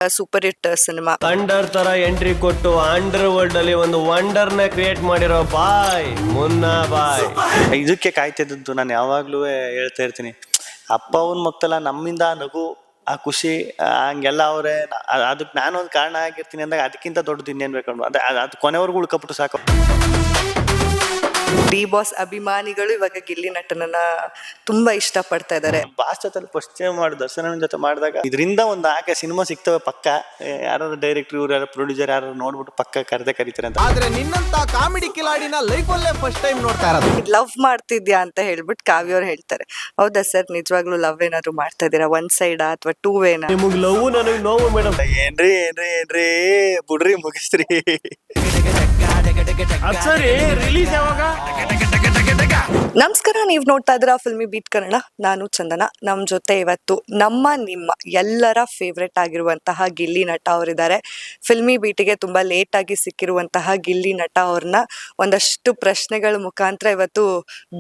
Super hit cinema. Under ತರ entry ಕೊಟ್ಟು under world ಅಲ್ಲಿ ಒಂದು ವಂಡರ್ ನ ಕ್ರಿಯೇಟ್ ಮಾಡಿರೋ ಬಾಯ್ ಮುನ್ನಾ ಬಾಯ್. ಇದಕ್ಕೆ ಕಾಯ್ತಿದ್ದು ನಾನು ಯಾವಾಗ್ಲೂ ಹೇಳ್ತಾ ಇರ್ತೀನಿ, ಅಪ್ಪ ಅವನ ಮಕ್ಕಳ ನಮ್ಮಿಂದ ನಗು ಆ ಖುಷಿ ಹಂಗೆಲ್ಲ ಅವ್ರೆ ಅದಕ್ಕೆ ನಾನು ಒಂದು ಕಾರಣ ಆಗಿರ್ತೀನಿ ಅಂದಾಗ ಅದಕ್ಕಿಂತ ದೊಡ್ಡದು ಇನ್ನೇನ್ ಬೇಕಂಡು ಅದು ಕೊನೆವರೆಗೂ ಉಳ್ಕೊಬಿಟ್ಟು ಸಾಕು. ಡಿ ಬಾಸ್ ಅಭಿಮಾನಿಗಳು ಇವಾಗ ಗಿಲ್ಲಿ ನಟನನ್ನ ತುಂಬಾ ಇಷ್ಟ ಪಡ್ತಾ ಇದ್ದಾರೆ. ಬಾಸ್ ಜೊತೆ ಫಸ್ಟ್ ಟೈಮ್ ಮಾಡಿ ದರ್ಶನ ಜೊತೆ ಮಾಡಿದಾಗ ಇದರಿಂದ ಒಂದು ಆಕೆ ಸಿನಿಮಾ ಸಿಗ್ತವೆ ಪಕ್ಕ. ಯಾರು ಡೈರೆಕ್ಟರ್ ಇವ್ರು ಯಾರು ಪ್ರೊಡ್ಯೂಸರ್ ಯಾರು ನೋಡ್ಬಿಟ್ಟು ಪಕ್ಕ ಕರೀತಾರೆ ಅಂತ. ಆದ್ರೆ ನಿನ್ನಂತ ಕಾಮಿಡಿ ಕಿಲಾಡಿನ ಲೈಫ್ ಅಲ್ಲೇ ಫಸ್ಟ್ ಟೈಮ್ ನೋಡ್ತಾ ಇರೋದು. ಲವ್ ಮಾಡ್ತಿದ್ಯಾ ಅಂತ ಹೇಳ್ಬಿಟ್ಟು ಕಾವ್ಯ ಅವ್ರು ಹೇಳ್ತಾರೆ. ಹೌದಾ ಸರ್, ನಿಜವಾಗ್ಲೂ ಲವ್ ಏನಾದ್ರು ಮಾಡ್ತಾ ಇದೀರಾ? ಒನ್ ಸೈಡ್ ಅಥವಾ ಟೂ ವೇನಾ? ನಿಮಗ್ ಲವ್ ನನಗ್ ನೋವು ಮೇಡಮ್. ಏನ್ರಿ ಬಿಡ್ರಿ ಮುಗಿಸ್ರಿ. ಸರಿ ರಿಲೀಸ್ ಯಾವಾಗ? ನಮಸ್ಕಾರ, ನೀವು ನೋಡ್ತಾ ಇದ್ದೀರಾ ಫಿಲ್ಮಿ ಬೀಟ್ ಕನ್ನಡ. ನಾನು ಚಂದನ. ನಮ್ಮ ಜೊತೆ ಇವತ್ತು ನಿಮ್ಮ ಎಲ್ಲರ ಫೇವ್ರೆಟ್ ಆಗಿರುವಂತಹ ಗಿಲ್ಲಿ ನಟ ಅವರಿದ್ದಾರೆ. ಫಿಲ್ಮಿ ಬೀಟಿಗೆ ತುಂಬಾ ಲೇಟ್ ಆಗಿ ಸಿಕ್ಕಿರುವಂತಹ ಗಿಲ್ಲಿ ನಟ ಅವ್ರನ್ನ ಒಂದಷ್ಟು ಪ್ರಶ್ನೆಗಳ ಮುಖಾಂತರ ಇವತ್ತು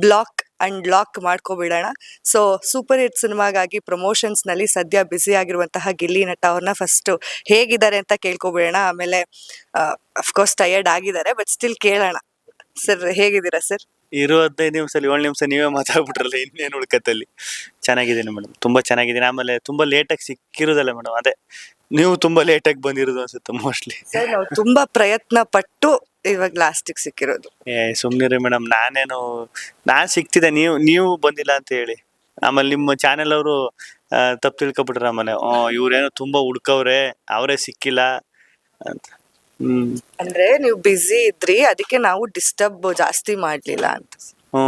ಬ್ಲಾಕ್ ಅಂಡ್ ಲಾಕ್ ಮಾಡ್ಕೊಬಿಡೋಣ. ಸೊ ಸೂಪರ್ ಹಿಟ್ ಸಿನಿಮಾಗಾಗಿ ಪ್ರಮೋಷನ್ಸ್ ನಲ್ಲಿ ಸದ್ಯ ಬ್ಯುಸಿ ಆಗಿರುವಂತಹ ಗಿಲ್ಲಿ ನಟ ಅವ್ರನ್ನ ಫಸ್ಟ್ ಹೇಗಿದ್ದಾರೆ ಅಂತ ಕೇಳ್ಕೊಬಿಡೋಣ. ಆಮೇಲೆ ಅಫ್ಕೋರ್ಸ್ ಟಯರ್ಡ್ ಆಗಿದ್ದಾರೆ, ಬಟ್ ಸ್ಟಿಲ್ ಕೇಳೋಣ. ಸರ್, ಹೇಗಿದ್ದೀರಾ ಸರ್? ಇರೋ 15 ನಿಮಿಷ 7 ನಿಮಿಷ ನೀವೇ ಮಾತಾಡ್ಬಿಟ್ರಲ್ಲ, ಇನ್ನೇನು ಉಳ್ಕತ್ತಲ್ಲಿ. ಚೆನ್ನಾಗಿದ್ದೀನಿ ಮೇಡಮ್, ತುಂಬಾ ಚೆನ್ನಾಗಿದ್ದೀನಿ. ಆಮೇಲೆ ತುಂಬಾ ಲೇಟಾಗಿ ಸಿಕ್ಕಿರೋದಲ್ಲ ಮೇಡಮ್, ಅದೇ ನೀವು ತುಂಬಾ ಲೇಟಾಗಿ ಬಂದಿರೋದು ಅನ್ಸುತ್ತೆ ಮೋಸ್ಟ್ಲಿ. ಸರ್, ನಾವು ತುಂಬಾ ಪ್ರಯತ್ನ ಪಟ್ಟು ಇವಾಗ ಲಾಸ್ಟಿಗೆ ಸಿಕ್ಕಿರೋದು. ಸುಮ್ನಿರಿ ಮೇಡಮ್, ನಾನ್ ಸಿಕ್ತಿದ್ದೆ, ನೀವು ಬಂದಿಲ್ಲ ಅಂತ ಹೇಳಿ. ಆಮೇಲೆ ನಿಮ್ಮ ಚಾನೆಲ್ ಅವರು ತಪ್ಪು ತಿಳ್ಕೊಬಿಟ್ರ. ಆಮೇಲೆ ಇವ್ರೇನೋ ತುಂಬಾ ಹುಡ್ಕವ್ರೆ, ಅವರೇ ಸಿಕ್ಕಿಲ್ಲ ಅಂತ. ಅಂದ್ರೆ ನೀವು ಬ್ಯುಸಿ ಇದ್ರಿ, ಅದಕ್ಕೆ ನಾವು ಡಿಸ್ಟರ್ಬ್ ಜಾಸ್ತಿ ಮಾಡ್ಲಿಲ್ಲ ಅಂತ.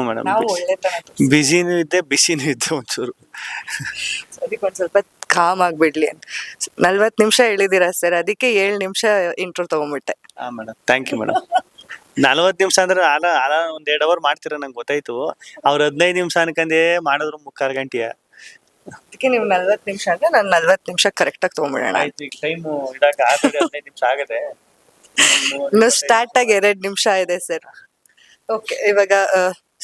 ಮೇಡಮ್, ನಾವು ಒಳ್ಳೆತನ ಬಿಸಿನೂ ಇದ್ದೆ ಬಿಸಿನೂ ಇದ್ದೆ ಒಂಚೂರು. ಅದಕ್ಕೆ ಒಂದ್ ಸ್ವಲ್ಪ ಕಾಮ್ ಆಗ್ಬಿಡ್ಲಿ ಅಂತ 40 ನಿಮಿಷ ಹೇಳಿದೀರಾ ಸರ್, ಅದಕ್ಕೆ 7 ನಿಮಿಷ ಇಂಟ್ರೋ ತಗೊಂಡ್ಬಿಟ್ಟೆ. Madam, thank you madam. 40 ನಿಮಿಷ ಅಂದ್ರೆ ಆಲ ಒಂದ್ 2 ಅವರ್ ಮಾಡ್ತೀರ ನಂಗೆ ಗೊತ್ತಾಯ್ತು. ಅವ್ರು 15 ನಿಮಿಷ ಅನ್ಕಂದೇ ಮಾಡಿದ್ರು 3/4 ಗಂಟೆಯ. ಅದಕ್ಕೆ ನೀವು 40 ನಿಮಿಷ ಅಂದ್ರೆ ನಾನು 40 ನಿಮಿಷ ಕರೆಕ್ಟ್ ಆಗಿ ತಗೊಂಡ್ಬಿಡೋಣ. ಆಯ್ತು, ಈಗ ಟೈಮ್ ಇಡಾಕ 15 ನಿಮಿಷ ಆಗದೆ. ಇನ್ನು ಸ್ಟಾರ್ಟ್ ಆಗಿ 2 ನಿಮಿಷ ಇದೆ ಸರ್. ಓಕೆ, ಇವಾಗ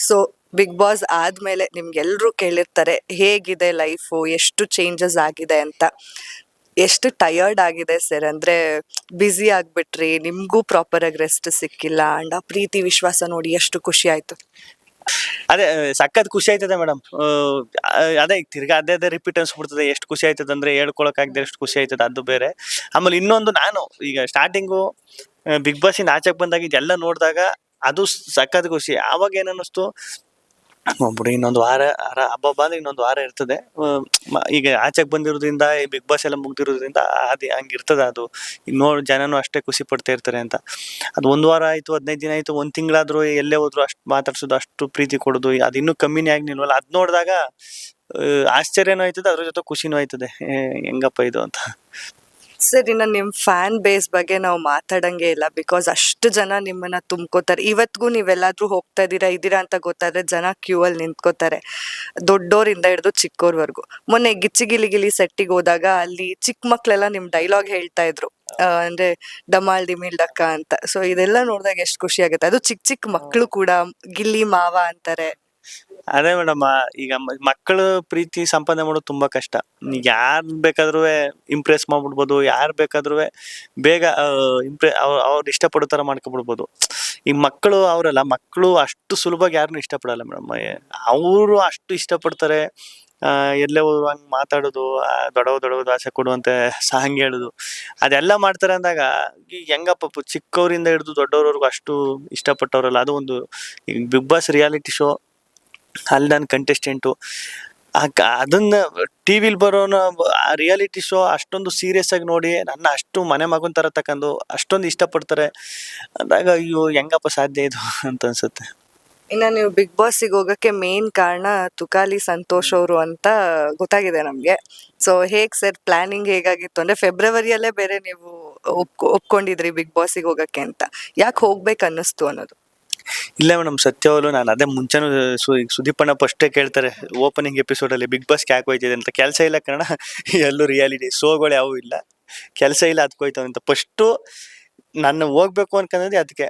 ಸೊ ಬಿಗ್ ಬಾಸ್ ಆದ್ಮೇಲೆ ನಿಮ್ಗೆಲ್ರು ಕೇಳಿರ್ತಾರೆ ಹೇಗಿದೆ ಲೈಫು, ಎಷ್ಟು ಚೇಂಜಸ್ ಆಗಿದೆ ಅಂತ. ಎಷ್ಟು ಟಯರ್ಡ್ ಆಗಿದೆ ಸರ್? ಅಂದ್ರೆ ಬ್ಯುಸಿ ಆಗ್ಬಿಟ್ರಿ, ನಿಮ್ಗೂ ಪ್ರಾಪರ್ ಆಗಿ ರೆಸ್ಟ್ ಸಿಕ್ಕಿಲ್ಲ. ಅಂಡ್ ಆ ಪ್ರೀತಿ ವಿಶ್ವಾಸ ನೋಡಿ ಎಷ್ಟು ಖುಷಿ ಆಯ್ತು. ಅದೇ ಸಖತ್ ಖುಷಿ ಆಯ್ತದೆ ಮೇಡಮ್. ಅದೇ ತಿರ್ಗಾ ಅದೇ ರಿಪೀಟ್ ಅನ್ಸ್ಬಿಡ್ತದೆ. ಎಷ್ಟು ಖುಷಿ ಆಯ್ತದ ಅಂದ್ರೆ ಹೇಳ್ಕೊಳಕ್ ಆಗದೆ ಎಷ್ಟು ಖುಷಿ ಆಯ್ತದ, ಅದು ಬೇರೆ. ಆಮೇಲೆ ಇನ್ನೊಂದು, ನಾನು ಈಗ ಸ್ಟಾರ್ಟಿಂಗು ಬಿಗ್ ಬಾಸ್ ಇಂದ ಆಚೆಗೆ ಬಂದಾಗ ಇದೆಲ್ಲ ನೋಡಿದಾಗ ಅದು ಸಖತ್ ಖುಷಿ. ಆವಾಗ ಏನನ್ನಿಸ್ತು, ಬಿಡಿ ಇನ್ನೊಂದು ವಾರ ಹಬ್ಬ ಬಂದ್ರೆ ಇನ್ನೊಂದು ವಾರ ಇರ್ತದೆ. ಈಗ ಆಚೆಗೆ ಬಂದಿರೋದ್ರಿಂದ ಬಿಗ್ ಬಾಸ್ ಎಲ್ಲ ಮುಗ್ದಿರೋದ್ರಿಂದ ಅದು ಹಂಗಿರ್ತದೆ. ಅದು ಜನನು ಅಷ್ಟೇ ಖುಷಿ ಪಡ್ತಾ ಇರ್ತಾರೆ ಅಂತ. ಅದು 1 ವಾರ ಆಯ್ತು, 15 ದಿನ ಆಯ್ತು, 1 ತಿಂಗಳಾದ್ರೂ ಎಲ್ಲೇ ಹೋದ್ರು ಅಷ್ಟು ಮಾತಾಡ್ಸೋದು, ಅಷ್ಟು ಪ್ರೀತಿ ಕೊಡೋದು, ಅದು ಇನ್ನೂ ಕಮ್ಮಿನೇ ಆಗ್ನಿಲ್ವಲ್ಲ. ಅದ್ ನೋಡಿದಾಗ ಆಶ್ಚರ್ಯನೂ ಆಯ್ತದೆ, ಅದ್ರ ಜೊತೆ ಖುಷಿನೂ ಆಯ್ತದೆ. ಹೆಂಗಪ್ಪ ಇದು ಅಂತ. ಸರ್, ಇನ್ನ ನಿಮ್ ಫ್ಯಾನ್ ಬೇಸ್ ಬಗ್ಗೆ ನಾವು ಮಾತಾಡಂಗೆ ಇಲ್ಲ. ಬಿಕಾಸ್ ಅಷ್ಟು ಜನ ನಿಮ್ಮನ್ನ ತುಂಬ್ಕೋತಾರೆ. ಇವತ್ಗೂ ನೀವೆಲ್ಲಾದ್ರೂ ಹೋಗ್ತಾ ಇದೀರಾ ಅಂತ ಗೊತ್ತಾದ್ರೆ ಜನ ಕ್ಯೂ ಅಲ್ಲಿ ನಿಂತ್ಕೋತಾರೆ, ದೊಡ್ಡೋರಿಂದ ಹಿಡಿದು ಚಿಕ್ಕೋರ್ವರ್ಗು. ಮೊನ್ನೆ ಗಿಚ್ಚಿ ಗಿಲಿ ಸೆಟ್ಟಿಗೆ ಹೋದಾಗ ಅಲ್ಲಿ ಚಿಕ್ಕ ಮಕ್ಳೆಲ್ಲ ನಿಮ್ ಡೈಲಾಗ್ ಹೇಳ್ತಾ ಇದ್ರು, ಅಂದ್ರೆ ಡಮಾಲ್ ಡಿಮಿಲ್ ಡಕ್ಕ ಅಂತ. ಸೊ ಇದೆಲ್ಲ ನೋಡಿದಾಗ ಎಷ್ಟು ಖುಷಿ ಆಗುತ್ತೆ. ಅದು ಚಿಕ್ಕ ಮಕ್ಳು ಕೂಡ ಗಿಲ್ಲಿ ಮಾವ ಅಂತಾರೆ. ಅದೇ ಮೇಡಮ್, ಈಗ ಮಕ್ಕಳು ಪ್ರೀತಿ ಸಂಪಾದನೆ ಮಾಡೋದು ತುಂಬಾ ಕಷ್ಟ. ಈಗ ಯಾರ್ ಬೇಕಾದ್ರೂ ಇಂಪ್ರೆಸ್ ಮಾಡ್ಬಿಡ್ಬೋದು, ಯಾರ್ ಬೇಕಾದ್ರೂ ಬೇಗ ಅವ್ರು ಇಷ್ಟಪಡೋ ತರ ಮಾಡ್ಕೊಬಿಡ್ಬೋದು. ಈ ಮಕ್ಕಳು ಅವರಲ್ಲ, ಮಕ್ಕಳು ಅಷ್ಟು ಸುಲಭವಾಗಿ ಯಾರನ್ನು ಇಷ್ಟಪಡಲ್ಲ ಮೇಡಮ್. ಅವರು ಅಷ್ಟು ಇಷ್ಟಪಡ್ತಾರೆ. ಎಲ್ಲೇ ಹೋದ್ರು ಹಂಗ್ ಮಾತಾಡೋದು, ದೊಡವ ಆಸೆ ಕೊಡುವಂತೆ ಸಾಂಗ್ ಹೇಳುದು, ಅದೆಲ್ಲ ಮಾಡ್ತಾರೆ ಅಂದಾಗ ಹೆಂಗಪ್ಪ ಚಿಕ್ಕವರಿಂದ ಹಿಡಿದು ದೊಡ್ಡವ್ರವರೆಗೂ ಅಷ್ಟು ಇಷ್ಟಪಟ್ಟವ್ರಲ್ಲ. ಅದು ಒಂದು ಈಗ ಬಿಗ್ ಬಾಸ್ ರಿಯಾಲಿಟಿ ಶೋ, ಅಲ್ಲಿ ನಾನು ಕಂಟೆಸ್ಟೆಂಟು. ಅದನ್ನ ಟಿವಿಲಿ ಬರೋನ ಆ ರಿಯಾಲಿಟಿ ಶೋ ಅಷ್ಟೊಂದು ಸೀರಿಯಸ್ ಆಗಿ ನೋಡಿ ನನ್ನ ಅಷ್ಟು ಮನೆ ಮಗನ್ ತರ ತಕೊಂಡು ಅಷ್ಟೊಂದು ಇಷ್ಟಪಡ್ತಾರೆ ಅಂದಾಗ ಅಯ್ಯೋ ಹೆಂಗಪ್ಪ ಸಾಧ್ಯ ಇದು ಅಂತ ಅನ್ಸುತ್ತೆ. ಇನ್ನ ನೀವು ಬಿಗ್ ಬಾಸ್ಗೆ ಹೋಗಕ್ಕೆ ಮೇನ್ ಕಾರಣ ತುಕಾಲಿ ಸಂತೋಷ್ ಅವರು ಅಂತ ಗೊತ್ತಾಗಿದೆ ನಮ್ಗೆ. ಸೊ ಹೇಗ್ ಸರ್ ಪ್ಲಾನಿಂಗ್ ಹೇಗಾಗಿತ್ತು? ಅಂದ್ರೆ ಫೆಬ್ರವರಿಯಲ್ಲೇ ಬೇರೆ ನೀವು ಒಪ್ಕೊಂಡಿದ್ರಿ ಬಿಗ್ ಬಾಸ್ಗೆ ಹೋಗಕ್ಕೆ ಅಂತ. ಯಾಕೆ ಹೋಗ್ಬೇಕು ಅನ್ನಿಸ್ತು ಅನ್ನೋದು? ಇಲ್ಲ ಮೇಡಮ್, ಸತ್ಯವಲ್ಲೂ ನಾನು ಅದೇ ಮುಂಚೆನೂ ಸುದೀಪಣ್ಣ ಫಸ್ಟೇ ಕೇಳ್ತಾರೆ ಓಪನಿಂಗ್ ಎಪಿಸೋಡ್ ಅಲ್ಲಿ, ಬಿಗ್ ಬಾಸ್ಗೆ ಯಾಕೆ ಹೋಯ್ತಿದೆ ಅಂತ. ಕೆಲಸ ಇಲ್ಲ ಕನ್ನಡ, ಎಲ್ಲೂ ರಿಯಾಲಿಟಿ ಶೋಗಳು ಯಾವೂ ಇಲ್ಲ, ಕೆಲಸ ಇಲ್ಲ, ಅದಕ್ಕೆ ಹೋಯ್ತಾವ ಅಂತ. ಫಸ್ಟು ನಾನು ಹೋಗ್ಬೇಕು ಅನ್ಕೊಂಡ್ರೆ ಅದಕ್ಕೆ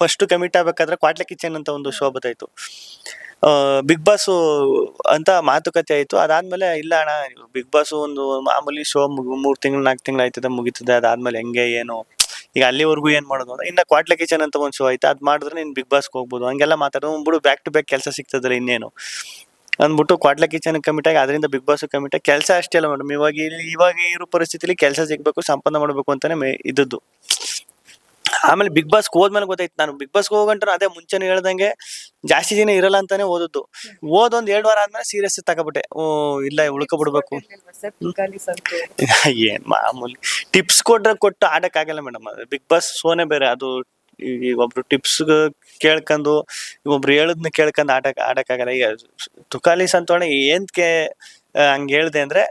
ಫಸ್ಟ್ ಕಮಿಟ್ ಆಗ್ಬೇಕಾದ್ರೆ ಕ್ವಾಟ್ಲೆ ಕಿಚನ್ ಅಂತ ಒಂದು ಶೋ ಬತ್ತಾಯ್ತು. ಬಿಗ್ ಬಾಸ್ ಅಂತ ಮಾತುಕತೆ ಆಯ್ತು. ಅದಾದ್ಮೇಲೆ ಇಲ್ಲ ಅಣ್ಣ, ಬಿಗ್ ಬಾಸ್ ಒಂದು ಮಾಮೂಲಿ ಶೋ 3 ತಿಂಗಳು 4 ತಿಂಗಳು ಆಯ್ತದೆ, ಮುಗೀತದೆ. ಅದಾದ್ಮೇಲೆ ಹೆಂಗೆ ಏನು ಈಗ ಅಲ್ಲಿವರೆಗೂ ಏನ್ ಮಾಡೋದು ಅಂತ. ಇನ್ನ ಕ್ವಾಟ್ಲೆ ಕಿಚನ್ ಅಂತ ಒಂದು ಶೋ ಐತೆ, ಅದ್ ಮಾಡಿದ್ರೆ ನೀನ್ ಬಿಗ್ ಬಾಸ್ಗೆ ಹೋಗ್ಬೋದು ಹಂಗೆಲ್ಲ ಮಾತಾಡೋ ಬಿಡು, ಬ್ಯಾಕ್ ಟು ಬ್ಯಾಕ್ ಕೆಲಸ ಸಿಗ್ತದಲ್ಲ ಇನ್ನೇನು ಅಂದ್ಬಿಟ್ಟು ಕ್ವಾಟ್ಲೆ ಕಿಚನ್ ಕಮಿಟ್ ಆಗಿ ಅದರಿಂದ ಬಿಗ್ ಬಾಸ್ ಕಮಿಟ್ ಆಗಿ. ಕೆಲಸ ಅಷ್ಟೇ ಅಲ್ಲ ಮೇಡಮ್, ಇವಾಗ ಇರೋ ಪರಿಸ್ಥಿತಿಲಿ ಕೆಲಸ ಸಿಗ್ಬೇಕು, ಸಂಪಾದನೆ ಮಾಡ್ಬೇಕು ಅಂತಾನೆ ಇದ್ದದ್ದು. ಆಮೇಲೆ ಬಿಗ್ ಬಾಸ್ಗೆ ಹೋದ್ಮೇಲೆ ಗೊತ್ತಾಯ್ತು, ನಾನು ಬಿಗ್ ಬಾಸ್ಗೆ ಹೋಗಂಟ ಅದೇ ಮುಂಚೆನೆ ಹೇಳ್ದಂಗೆ ಜಾಸ್ತಿ ದಿನ ಇರಲ್ಲ ಅಂತಾನೆ ಓದದ್ದು. ಓದೊಂದ್ 2 ವಾರ ಆದ್ಮೇಲೆ ಸೀರಿಯಸ್ ತಗೋಬಿಟ್ಟೆ. ಇಲ್ಲ ಉಳ್ಕೊಬಿಡ್ಬೇಕು. ಏನ್ ಮಾಮೂಲಿ ಟಿಪ್ಸ್ ಕೊಟ್ಟು ಆಡಕ್ಕಾಗಲ್ಲ ಮೇಡಮ್. ಅದು ಬಿಗ್ ಬಾಸ್ ಶೋನೇ ಬೇರೆ. ಅದು ಈಗ ಒಬ್ರು ಟಿಪ್ಸ್ ಕೇಳ್ಕೊಂಡು ಒಬ್ರು ಹೇಳದ್ನ ಕೇಳ್ಕೊಂಡು ಆಡಕ್ಕಾಗಲ್ಲ. ಈಗ ತುಕಾಲಿ ಸಂತೋಣ ಏನ್ಕೆ ಹಂಗ ಹೇಳ್ದೆ ಅಂದ್ರೆ,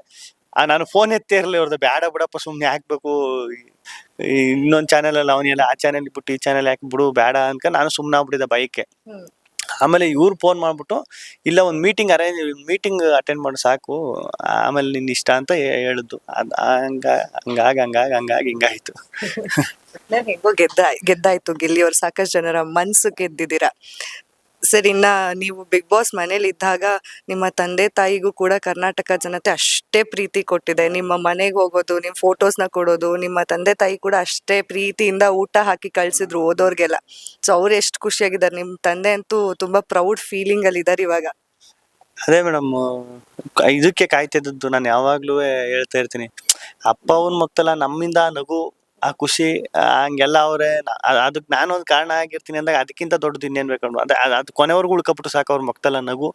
ನಾನು ಫೋನ್ ಎತ್ತೇ ಇರ್ಲಿ ಅವ್ರದ್ದು, ಬ್ಯಾಡ ಬಿಡಪ್ಪ ಸುಮ್ನೆ ಹಾಕ್ಬೇಕು, ಇನ್ನೊಂದ್ ಚಾನೆಲ್ ಅಲ್ಲ ಅವನೆಲ್ಲ, ಆ ಚಾನೆಲ್ ಬಿಟ್ಟು ಈ ಚಾನೆಲ್ ಹಾಕಿ ಬಿಡು ಬೇಡ ಅನ್ಕ ನಾನು ಸುಮ್ನೆ ಆಗ್ಬಿಟ್ಟಿದ್ದೆ ಬೈಕೆ. ಆಮೇಲೆ ಇವ್ರು ಫೋನ್ ಮಾಡ್ಬಿಟ್ಟು ಇಲ್ಲ ಒಂದ್ ಮೀಟಿಂಗ್ ಅಟೆಂಡ್ ಮಾಡು ಸಾಕು, ಆಮೇಲೆ ನಿನ್ ಇಷ್ಟ ಅಂತ ಹೇಳಿದ್ದು. ಹಂಗಾಗಿ ಹಿಂಗಾಯ್ತು. ಹೆಂಗೋ ಗೆದ್ದಾಯ್ತು, ಗಿಲ್ಲಿಯವ್ರು ಸಾಕಷ್ಟು ಜನರ ಮನ್ಸು ಗೆದ್ದಿದ್ದೀರಾ. ಸರಿ, ಇನ್ನ ನೀವು ಬಿಗ್ ಬಾಸ್ ಮನೇಲಿ ಇದ್ದಾಗ ನಿಮ್ಮ ತಂದೆ ತಾಯಿಗೂ ಕೂಡ ಕರ್ನಾಟಕ ಜನತೆ ಅಷ್ಟೇ ಪ್ರೀತಿ ಕೊಟ್ಟಿದೆ. ನಿಮ್ಮ ಮನೆಗೆ ಹೋಗೋದು, ನಿಮ್ ಫೋಟೋಸ್ನ ಕೊಡೋದು, ನಿಮ್ಮ ತಂದೆ ತಾಯಿ ಕೂಡ ಅಷ್ಟೇ ಪ್ರೀತಿಯಿಂದ ಊಟ ಹಾಕಿ ಕಳ್ಸಿದ್ರು ಓದೋರ್ಗೆಲ್ಲ. ಸೊ ಅವ್ರು ಎಷ್ಟು ಖುಷಿಯಾಗಿದ್ದಾರೆ. ನಿಮ್ ತಂದೆ ಅಂತೂ ತುಂಬಾ ಪ್ರೌಡ್ ಫೀಲಿಂಗ್ ಅಲ್ಲಿ ಇದಾರೆ ಇವಾಗ. ಅದೇ ಮೇಡಮ್, ಇದಕ್ಕೆ ಕಾಯ್ತಿದ್ದದ್ದು ನಾನು ಯಾವಾಗ್ಲೂ ಹೇಳ್ತಾ ಇರ್ತೀನಿ. ಅಪ್ಪ ಅವನ್ ಮಕ್ಕಳ ನಮ್ಮಿಂದ ನಗು, ಆ ಖುಷಿ ಹಂಗೆಲ್ಲ ಅವ್ರೆ. ಅದಕ್ಕೆ ನಾನೊಂದು ಕಾರಣ ಆಗಿರ್ತೀನಿ ಅಂದಾಗ ಅದಕ್ಕಿಂತ ದೊಡ್ಡದು ಇನ್ನೇನ್ ಬೇಕಂಡು. ಅದು ಕೊನೆವರೆಗೂ ಉಳ್ಕೊಬಿಟ್ಟು ಸಾಕು. ಅವ್ರ ಮಕ್ಕಳ ನಗು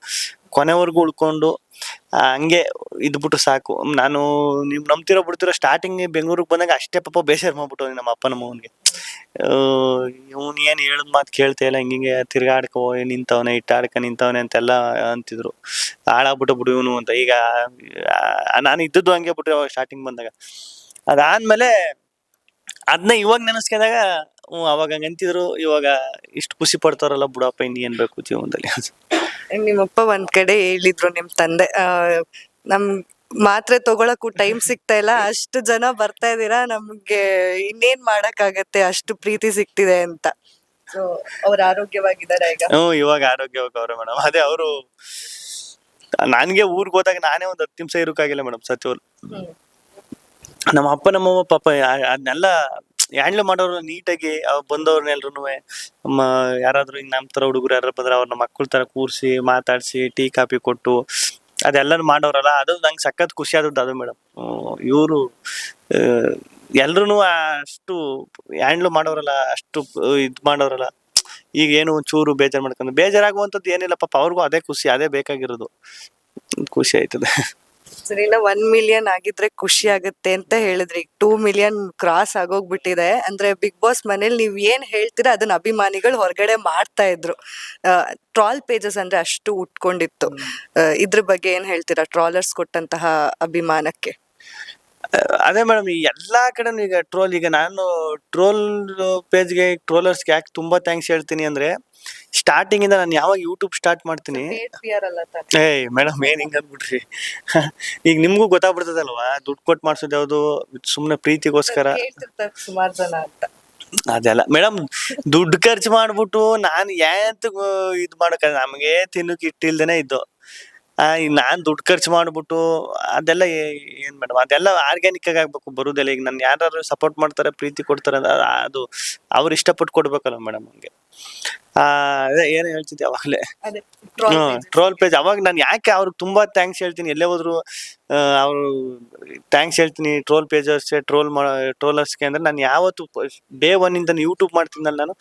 ಕೊನೆವರೆಗೂ ಉಳ್ಕೊಂಡು ಹಂಗೆ ಇದ್ಬಿಟ್ಟು ಸಾಕು. ನಾನು ನೀವು ನಂಬ್ತಿರೋ ಬಿಡ್ತಿರೋ, ಸ್ಟಾರ್ಟಿಂಗ್ ಬೆಂಗಳೂರಿಗೆ ಬಂದಾಗ ಅಷ್ಟೇ ಪಾಪ ಬೇಸರ ಮಾಡ್ಬಿಟ್ಟು ನಮ್ಮ ಅಪ್ಪ ನಮ್ಮ ಅವನ್ಗೆ. ಇವ್ನು ಏನ್ ಹೇಳದ್ ಮಾತು ಕೇಳ್ತಾ ಇಲ್ಲ, ಹಿಂಗೆ ತಿರ್ಗಾಡ್ಕೊ ನಿಂತವನೆ, ಇಟ್ಟಾಡ್ಕ ನಿಂತವನೆ ಅಂತೆಲ್ಲ ಅಂತಿದ್ರು. ಹಾಳಾಗ್ಬಿಟ್ಟು ಬಿಡು ಇವನು ಅಂತ. ಈಗ ನಾನು ಇದ್ದದ್ದು ಹಂಗೆ ಬಿಟ್ರೆ ಸ್ಟಾರ್ಟಿಂಗ್ ಬಂದಾಗ. ಅದಾದ್ಮೇಲೆ ಅದನ್ನ ಇವಾಗ ನೆನೆಸ್ಕೊಂಡಾಗ ಅವಾಗ ಹಂಗಂತಿದ್ರು, ಇವಾಗ ಇಷ್ಟು ಖುಷಿ ಪಡ್ತಾರಲ್ಲ ಬಿಡಪ್ಪ, ಇನ್ನೇನ್ ಬೇಕು ಜೀವನದಲ್ಲಿ. ನಿಮ್ಮಪ್ಪ ಒಂದ್ ಕಡೆ ಹೇಳಿದ್ರು, ನಿಮ್ ತಂದೆ ನಮ್ ಮಾತ್ರೆ ತಗೊಳಕ್ಕೂ ಟೈಮ್ ಸಿಗ್ತಾ ಇಲ್ಲ, ಅಷ್ಟು ಜನ ಬರ್ತಾ ಇದೀರಾ, ನಮ್ಗೆ ಇನ್ನೇನ್ ಮಾಡಕ್ ಆಗತ್ತೆ, ಅಷ್ಟು ಪ್ರೀತಿ ಸಿಗ್ತಿದೆ ಅಂತ. ಸೊ ಅವ್ರ ಆರೋಗ್ಯವಾಗಿದ್ದಾರೆ ಈಗ? ಇವಾಗ ಆರೋಗ್ಯವಾಗವ್ರೆ ಮೇಡಮ್. ಅದೇ ಅವರು ನನ್ಗೆ ಊರ್ಗ್ ಹೋದಾಗ ನಾನೇ ಒಂದ್ 10 ನಿಮಿಷ ಇರೋಕ್ಕಾಗಿಲ್ಲ ಮೇಡಮ್, ಸತ್ಯವ್ರು. ನಮ್ಮ ಅಪ್ಪ ನಮ್ಮವ್ವ ಪಾಪ ಅದನ್ನೆಲ್ಲ ಹ್ಯಾಂಡ್ಲ್ ಮಾಡೋರು ನೀಟಾಗಿ. ಬಂದವ್ರನ್ನೆಲ್ರು ಯಾರಾದ್ರೂ ಹಿಂಗ್ ನಮ್ ತರ ಹುಡುಗರು ಯಾರು ಬಂದ್ರೆ ಅವ್ರನ್ನ ಮಕ್ಕಳ ತರ ಕೂರ್ಸಿ ಮಾತಾಡ್ಸಿ ಟೀ ಕಾಫಿ ಕೊಟ್ಟು ಅದೆಲ್ಲರೂ ಮಾಡೋರಲ್ಲ, ಅದು ನಂಗೆ ಸಖತ್ ಖುಷಿ ಆದದ್ದು ಅದು ಮೇಡಮ್. ಇವರು ಎಲ್ರು ಅಷ್ಟು ಹ್ಯಾಂಡ್ಲ್ ಮಾಡೋರಲ್ಲ, ಅಷ್ಟು ಇದ್ ಮಾಡೋರಲ್ಲ. ಈಗ ಏನು ಒಂಚೂರು ಬೇಜಾರಾಗುವಂಥದ್ದು ಏನಿಲ್ಲ ಪಾಪ. ಅವ್ರಿಗೂ ಅದೇ ಖುಷಿ, ಅದೇ ಬೇಕಾಗಿರೋದು. ಖುಷಿ ಆಯ್ತದೆ. ಸರಿ, ಇನ್ನ 1 ಮಿಲಿಯನ್ ಆಗಿದ್ರೆ ಖುಷಿ ಆಗುತ್ತೆ ಅಂತ ಹೇಳಿದ್ರಿ. 2 ಮಿಲಿಯನ್ ಕ್ರಾಸ್ ಆಗೋಗ್ಬಿಟ್ಟಿದೆ ಅಂದ್ರೆ ಬಿಗ್ ಬಾಸ್ ಮನೇಲಿ ನೀವ್ ಏನ್ ಹೇಳ್ತೀರಾ ಅದನ್ನ ಅಭಿಮಾನಿಗಳು ಹೊರಗಡೆ ಮಾಡ್ತಾ ಇದ್ರು. ಟ್ರಾಲ್ ಪೇಜಸ್ ಅಂದ್ರೆ ಅಷ್ಟು ಉಟ್ಕೊಂಡಿತ್ತು. ಇದ್ರ ಬಗ್ಗೆ ಏನ್ ಹೇಳ್ತೀರಾ, ಟ್ರಾಲರ್ಸ್ ಕೊಟ್ಟಂತಹ ಅಭಿಮಾನಕ್ಕೆ? ಅದೇ ಮೇಡಮ್, ಈ ಎಲ್ಲಾ ಕಡೆನೂ ಈಗ ಟ್ರೋಲ್. ಈಗ ನಾನು ಟ್ರೋಲ್ ಪೇಜ್ಗೆ, ಟ್ರೋಲರ್ಸ್ಗೆ ಯಾಕೆ ತುಂಬಾ ಥ್ಯಾಂಕ್ಸ್ ಹೇಳ್ತೀನಿ ಅಂದ್ರೆ, ಸ್ಟಾರ್ಟಿಂಗ್ ಇಂದ ನಾನು ಯಾವಾಗ ಯೂಟ್ಯೂಬ್ ಸ್ಟಾರ್ಟ್ ಮಾಡ್ತೀನಿ, ಮೇಡಮ್ ಏನ್ ಹಿಂಗ್ ಅಂದ್ಬಿಟ್ರಿ. ಈಗ ನಿಮ್ಗೂ ಗೊತ್ತಾಗ್ಬಿಡ್ತದಲ್ವಾ, ದುಡ್ಡು ಕೊಟ್ಟು ಮಾಡ್ಸೋದು ಯಾವ್ದು, ಸುಮ್ನೆ ಪ್ರೀತಿಗೋಸ್ಕರ ಸುಮಾರು ಜನ ಅಂತ. ಅದೆಲ್ಲ ಮೇಡಮ್ ದುಡ್ಡು ಖರ್ಚು ಮಾಡ್ಬಿಟ್ಟು ನಾನು ಏನಂತ ಇದ್ ಮಾಡಕ, ನಮ್ಗೆ ತಿನ್ನಕ್ ಇಟ್ಟಿಲ್ದೇನೆ ಇದ್ದು. ನಾನ್ ದುಡ್ಡು ಖರ್ಚು ಮಾಡ್ಬಿಟ್ಟು ಅದೆಲ್ಲ ಏನ್ ಮೇಡಮ್, ಅದೆಲ್ಲ ಆರ್ಗ್ಯಾನಿಕ್ ಆಗಿ ಆಗ್ಬೇಕು ಬರುದೆಲ್ಲ. ಈಗ ನನ್ ಯಾರು ಸಪೋರ್ಟ್ ಮಾಡ್ತಾರೆ, ಪ್ರೀತಿ ಕೊಡ್ತಾರೆ, ಅದು ಅವ್ರು ಇಷ್ಟಪಟ್ಟು ಕೊಡ್ಬೇಕಲ್ಲ ಮೇಡಮ್. ಹಂಗೆ ಅದೇ ಏನ್ ಹೇಳ್ತಿದ್ದೆ ಅವಾಗ್ಲೇ, ಟ್ರೋಲ್ ಪೇಜ್. ಅವಾಗ ನಾನು ಯಾಕೆ ಅವ್ರಿಗೆ ತುಂಬಾ ಥ್ಯಾಂಕ್ಸ್ ಹೇಳ್ತೀನಿ, ಎಲ್ಲೇ ಹೋದ್ರು ಅವ್ರು ಥ್ಯಾಂಕ್ಸ್ ಹೇಳ್ತೀನಿ ಟ್ರೋಲ್ ಪೇಜರ್ಸ್, ಟ್ರೋಲರ್ಸ್ಗೆ. ಅಂದ್ರೆ ನಾನು ಯಾವತ್ತು ಡೇ 1 ಇಂದ ಯೂಟ್ಯೂಬ್ ಮಾಡ್ತೀನಲ್ಲ, ನಾನು